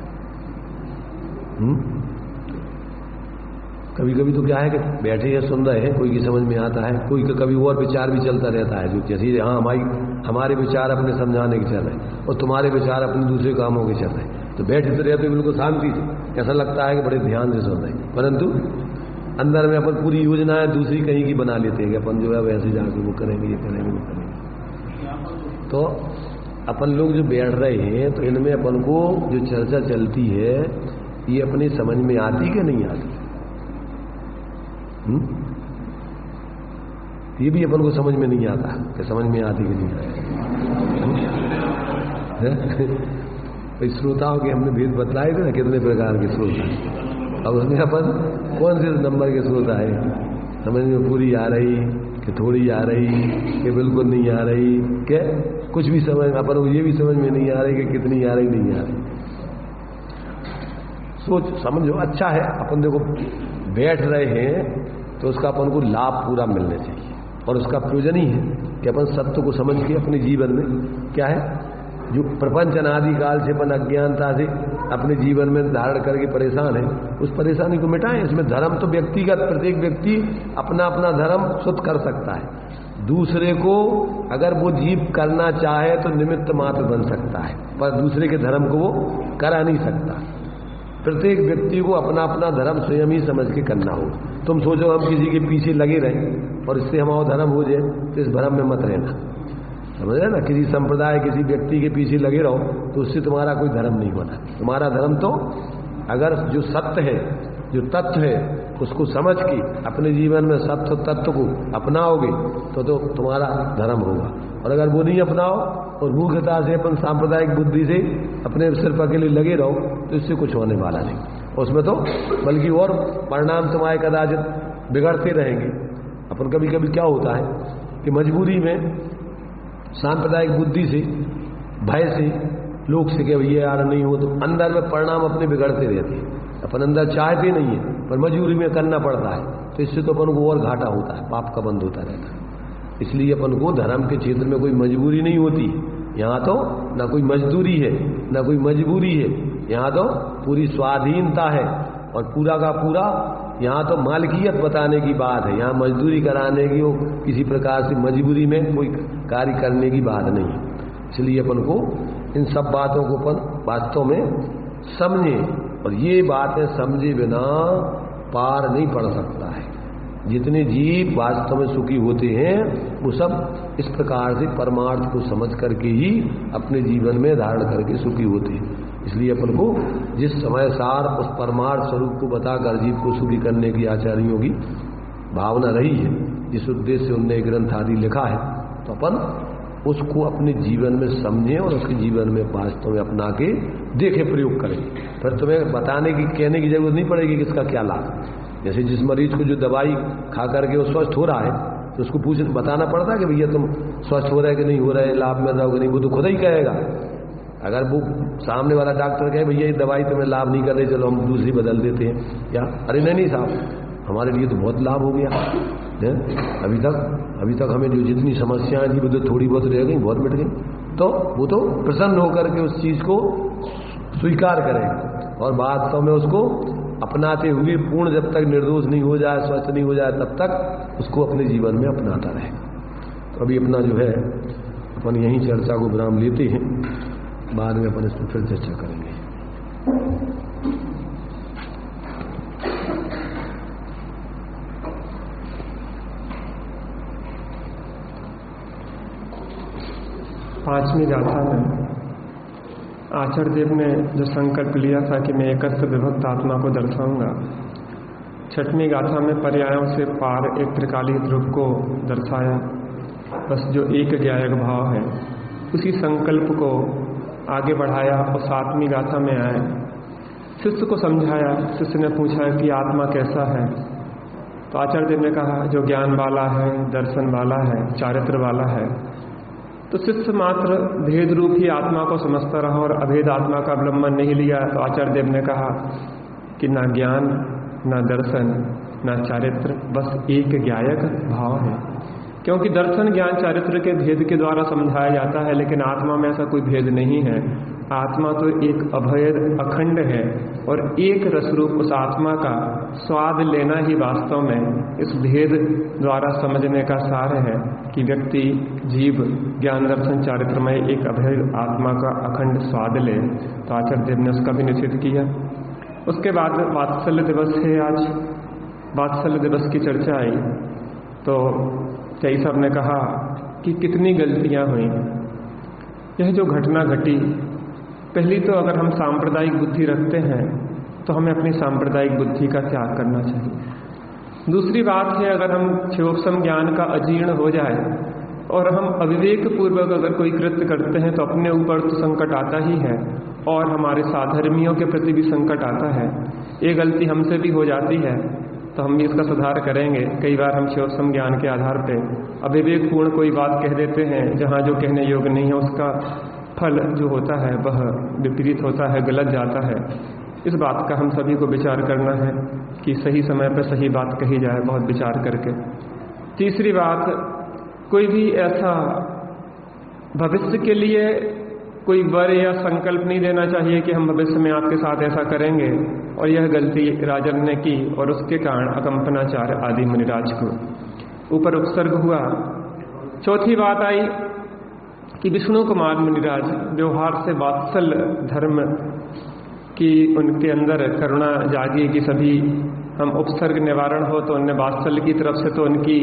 Speaker 1: कभी कभी तो क्या है कि बैठे हैं सुन रहे हैं, कोई की समझ में आता है, कोई का कभी और विचार भी चलता रहता है, जो जैसे हाँ हमारे विचार अपने समझाने के चल रहे हैं और तुम्हारे विचार अपने दूसरे कामों के चल रहे हैं, तो बैठे तो रहते बिल्कुल शांति से, ऐसा लगता है कि बड़े ध्यान से सुन रहे हैं, परंतु अंदर में अपन पूरी योजनाएं दूसरी कहीं की बना लेते हैं कि अपन जो है वैसे जाके वो करेंगे, ये करेंगे, वो करेंगे। तो अपन लोग जो बैठ रहे हैं तो इनमें अपन को जो चर्चा चलती है ये अपनी समझ में आती कि नहीं आती? ये भी अपन को समझ में नहीं आता कि समझ में आती कि नहीं आती। भाई श्रोताओं के हमने भेद बतलाए थे ना कितने प्रकार के श्रोता, अब उसमें अपन कौन से नंबर के श्रोता है, समझ में पूरी आ रही कि थोड़ी आ रही कि बिल्कुल नहीं आ रही, क्या कुछ भी समझ, अपन को ये भी समझ में नहीं आ रही कि कितनी आ रही नहीं आ रही। सोच समझो अच्छा है, अपन देखो बैठ रहे हैं तो उसका अपन को लाभ पूरा मिलना चाहिए, और उसका प्रयोजन ही है कि अपन सत्य को समझ के अपने जीवन में क्या है जो प्रपंच अनादिकाल से अपन अज्ञानता से अपने जीवन में धारण करके परेशान है, उस परेशानी को मिटाएं। इसमें धर्म तो व्यक्तिगत प्रत्येक व्यक्ति अपना अपना धर्म शुद्ध कर सकता है, दूसरे को अगर वो जीव करना चाहे तो निमित्त मात्र बन सकता है, पर दूसरे के धर्म को वो करा नहीं सकता। प्रत्येक व्यक्ति को अपना अपना धर्म स्वयं ही समझ के करना हो। तुम सोचो हम किसी के पीछे लगे रहें और इससे हमारा धर्म हो जाए, तो इस भ्रम में मत रहना, समझ रहे ना। किसी संप्रदाय किसी व्यक्ति के पीछे लगे रहो तो उससे तुम्हारा कोई धर्म नहीं होना। तुम्हारा धर्म तो अगर जो सत्य है, जो तत्व है, उसको समझ के अपने जीवन में सत्य तत्व को अपनाओगे तो तुम्हारा धर्म होगा। और अगर वो नहीं अपनाओ और मूर्खता से अपन सांप्रदायिक बुद्धि से अपने सिर्फ अकेले लगे रहो तो इससे कुछ होने वाला नहीं, उसमें तो बल्कि और परिणाम तुम्हारे कदाचित बिगड़ते रहेंगे। अपन कभी कभी क्या होता है कि मजबूरी में सांप्रदायिक बुद्धि से, भय से, लोग से कि भैया यार नहीं हो, तो अंदर में परिणाम अपने बिगड़ते रहते हैं। अपन अंदर चाहते नहीं है पर मजबूरी में करना पड़ता है, तो इससे तो अपन को और घाटा होता है, पाप का बंद होता रहता है। इसलिए अपन को धर्म के क्षेत्र में कोई मजबूरी नहीं होती, यहाँ तो ना कोई मजदूरी है ना कोई मजबूरी है, यहाँ तो पूरी स्वाधीनता है और पूरा का पूरा यहाँ तो मालकियत बताने की बात है। यहाँ मजदूरी कराने की, वो किसी प्रकार से मजबूरी में कोई कार्य करने की बात नहीं है। इसलिए अपन को इन सब बातों को अपन वास्तव में समझें, और ये बातें समझे बिना पार नहीं पड़ सकता है। जितने जीव वास्तव में सुखी होते हैं वो सब इस प्रकार से परमार्थ को समझ करके ही अपने जीवन में धारण करके सुखी होते हैं। इसलिए अपन को जिस समय सार उस परमार्थ स्वरूप को बताकर जीव को सुखी करने की आचार्यों की भावना रही है, जिस उद्देश्य से उनने ग्रंथ आदि लिखा है, तो अपन उसको अपने जीवन में समझें और उसके जीवन में वास्तव में अपना के देखें, प्रयोग करें। फिर तुम्हें बताने की, कहने की जरूरत नहीं पड़ेगी कि इसका क्या लाभ। जैसे जिस मरीज को जो दवाई खा करके वो स्वस्थ हो रहा है तो उसको बताना पड़ता है कि भैया तुम स्वस्थ हो रहे कि नहीं हो रहे, लाभ मिल रहा हो कि नहीं, वो तो खुद ही कहेगा। अगर वो सामने वाला डॉक्टर कहे भैया ये दवाई तुम्हें लाभ नहीं कर रही, चलो हम दूसरी बदल देते हैं, या अरे नहीं साहब हमारे लिए तो बहुत लाभ हो गया है। अभी तक हमें जो जितनी समस्याएं थी वो तो थोड़ी बहुत रह गई, बहुत मिट गई। तो वो तो प्रसन्न होकर के उस चीज को स्वीकार करें और वास्तव में उसको अपनाते हुए पूर्ण जब तक निर्दोष नहीं हो जाए, स्वस्थ नहीं हो जाए, तब तक उसको अपने जीवन में अपनाता रहे। तो अभी अपना जो है अपन यहीं चर्चा को विराम लेते हैं, बाद में अपन इस पर फिर चर्चा करेंगे।
Speaker 2: पांचवी गाथा में आचार्य देव ने जो संकल्प लिया था कि मैं एकस्थ विभक्त आत्मा को दर्शाऊंगा, छठवीं गाथा में पर्यायों से पार एक त्रिकालीन रूप को दर्शाया। बस जो एक ज्ञायक भाव है उसी संकल्प को आगे बढ़ाया और सातवीं गाथा में आए, शिष्य को समझाया। शिष्य ने पूछा कि आत्मा कैसा है, तो आचार्य देव ने कहा जो ज्ञान वाला है, दर्शन वाला है, चारित्र वाला है। तो शिष्य मात्र भेद रूप ही आत्मा को समझता रहा और अभेद आत्मा का अवलंबन नहीं लिया। तो आचार्य देव ने कहा कि ना ज्ञान, ना दर्शन, ना चारित्र, बस एक ज्ञायक भाव है। क्योंकि दर्शन, ज्ञान, चारित्र के भेद के द्वारा समझाया जाता है, लेकिन आत्मा में ऐसा कोई भेद नहीं है। आत्मा तो एक अभेद अखंड है और एक रसरूप उस आत्मा का स्वाद लेना ही वास्तव में इस भेद द्वारा समझने का सार है कि व्यक्ति, जीव ज्ञान, दर्शन, चारित्रमय एक अभेद आत्मा का अखंड स्वाद ले। तो आचार्य देव ने उसका भी निषेध किया। उसके बाद वात्सल्य दिवस है आज। वात्सल्य दिवस की चर्चा आई तो कई साहब ने कहा कि कितनी गलतियां हुई। यह जो घटना घटी, पहली तो अगर हम सांप्रदायिक बुद्धि रखते हैं तो हमें अपनी सांप्रदायिक बुद्धि का त्याग करना चाहिए। दूसरी बात है, अगर हम क्षोभसम ज्ञान का अजीर्ण हो जाए और हम अविवेक पूर्वक अगर कोई कृत्य करते हैं तो अपने ऊपर तो संकट आता ही है और हमारे साधर्मियों के प्रति भी संकट आता है। ये गलती हमसे भी हो जाती है तो हम भी इसका सुधार करेंगे। कई बार हम क्षोभसम ज्ञान के आधार पर अविवेकपूर्ण कोई बात कह देते हैं जहाँ जो कहने योग्य नहीं है, उसका फल जो होता है वह विपरीत होता है, गलत जाता है। इस बात का हम सभी को विचार करना है कि सही समय पर सही बात कही जाए, बहुत विचार करके। तीसरी बात, कोई भी ऐसा भविष्य के लिए कोई वर या संकल्प नहीं देना चाहिए कि हम भविष्य में आपके साथ ऐसा करेंगे, और यह गलती राजन ने की और उसके कारण अकंपनाचार्य आदि मुनिराज को ऊपर उपसर्ग हुआ। चौथी बात आई कि विष्णु कुमार मुनिराज व्यवहार से वात्सल्य धर्म की उनके अंदर करुणा जागी कि सभी हम उपसर्ग निवारण हो, तो उनने वात्सल्य की तरफ से तो उनकी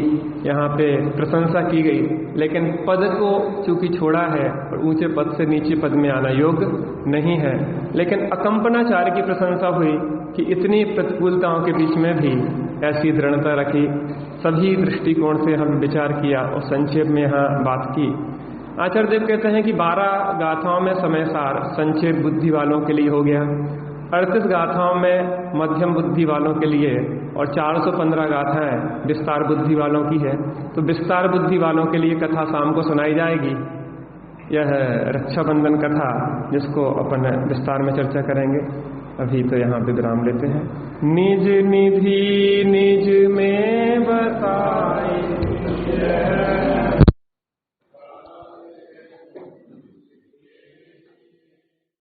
Speaker 2: यहाँ पे प्रशंसा की गई, लेकिन पद को चूंकि छोड़ा है और ऊंचे पद से नीचे पद में आना योग्य नहीं है। लेकिन अकंपनाचार्य की प्रशंसा हुई कि इतनी प्रतिकूलताओं के बीच में भी ऐसी दृढ़ता रखी। सभी दृष्टिकोण से हम विचार किया और संक्षेप में यहाँ बात की। आचार्य देव कहते हैं कि 12 गाथाओं में समय सार संक्षेप बुद्धि वालों के लिए हो गया, 38 गाथाओं में मध्यम बुद्धि वालों के लिए और 415 गाथाएं विस्तार बुद्धि वालों की है। तो विस्तार बुद्धि वालों के लिए कथा शाम को सुनाई जाएगी। यह रक्षाबंधन कथा जिसको अपन विस्तार में चर्चा करेंगे। अभी तो यहाँ पे विराम लेते हैं। निज निधि निज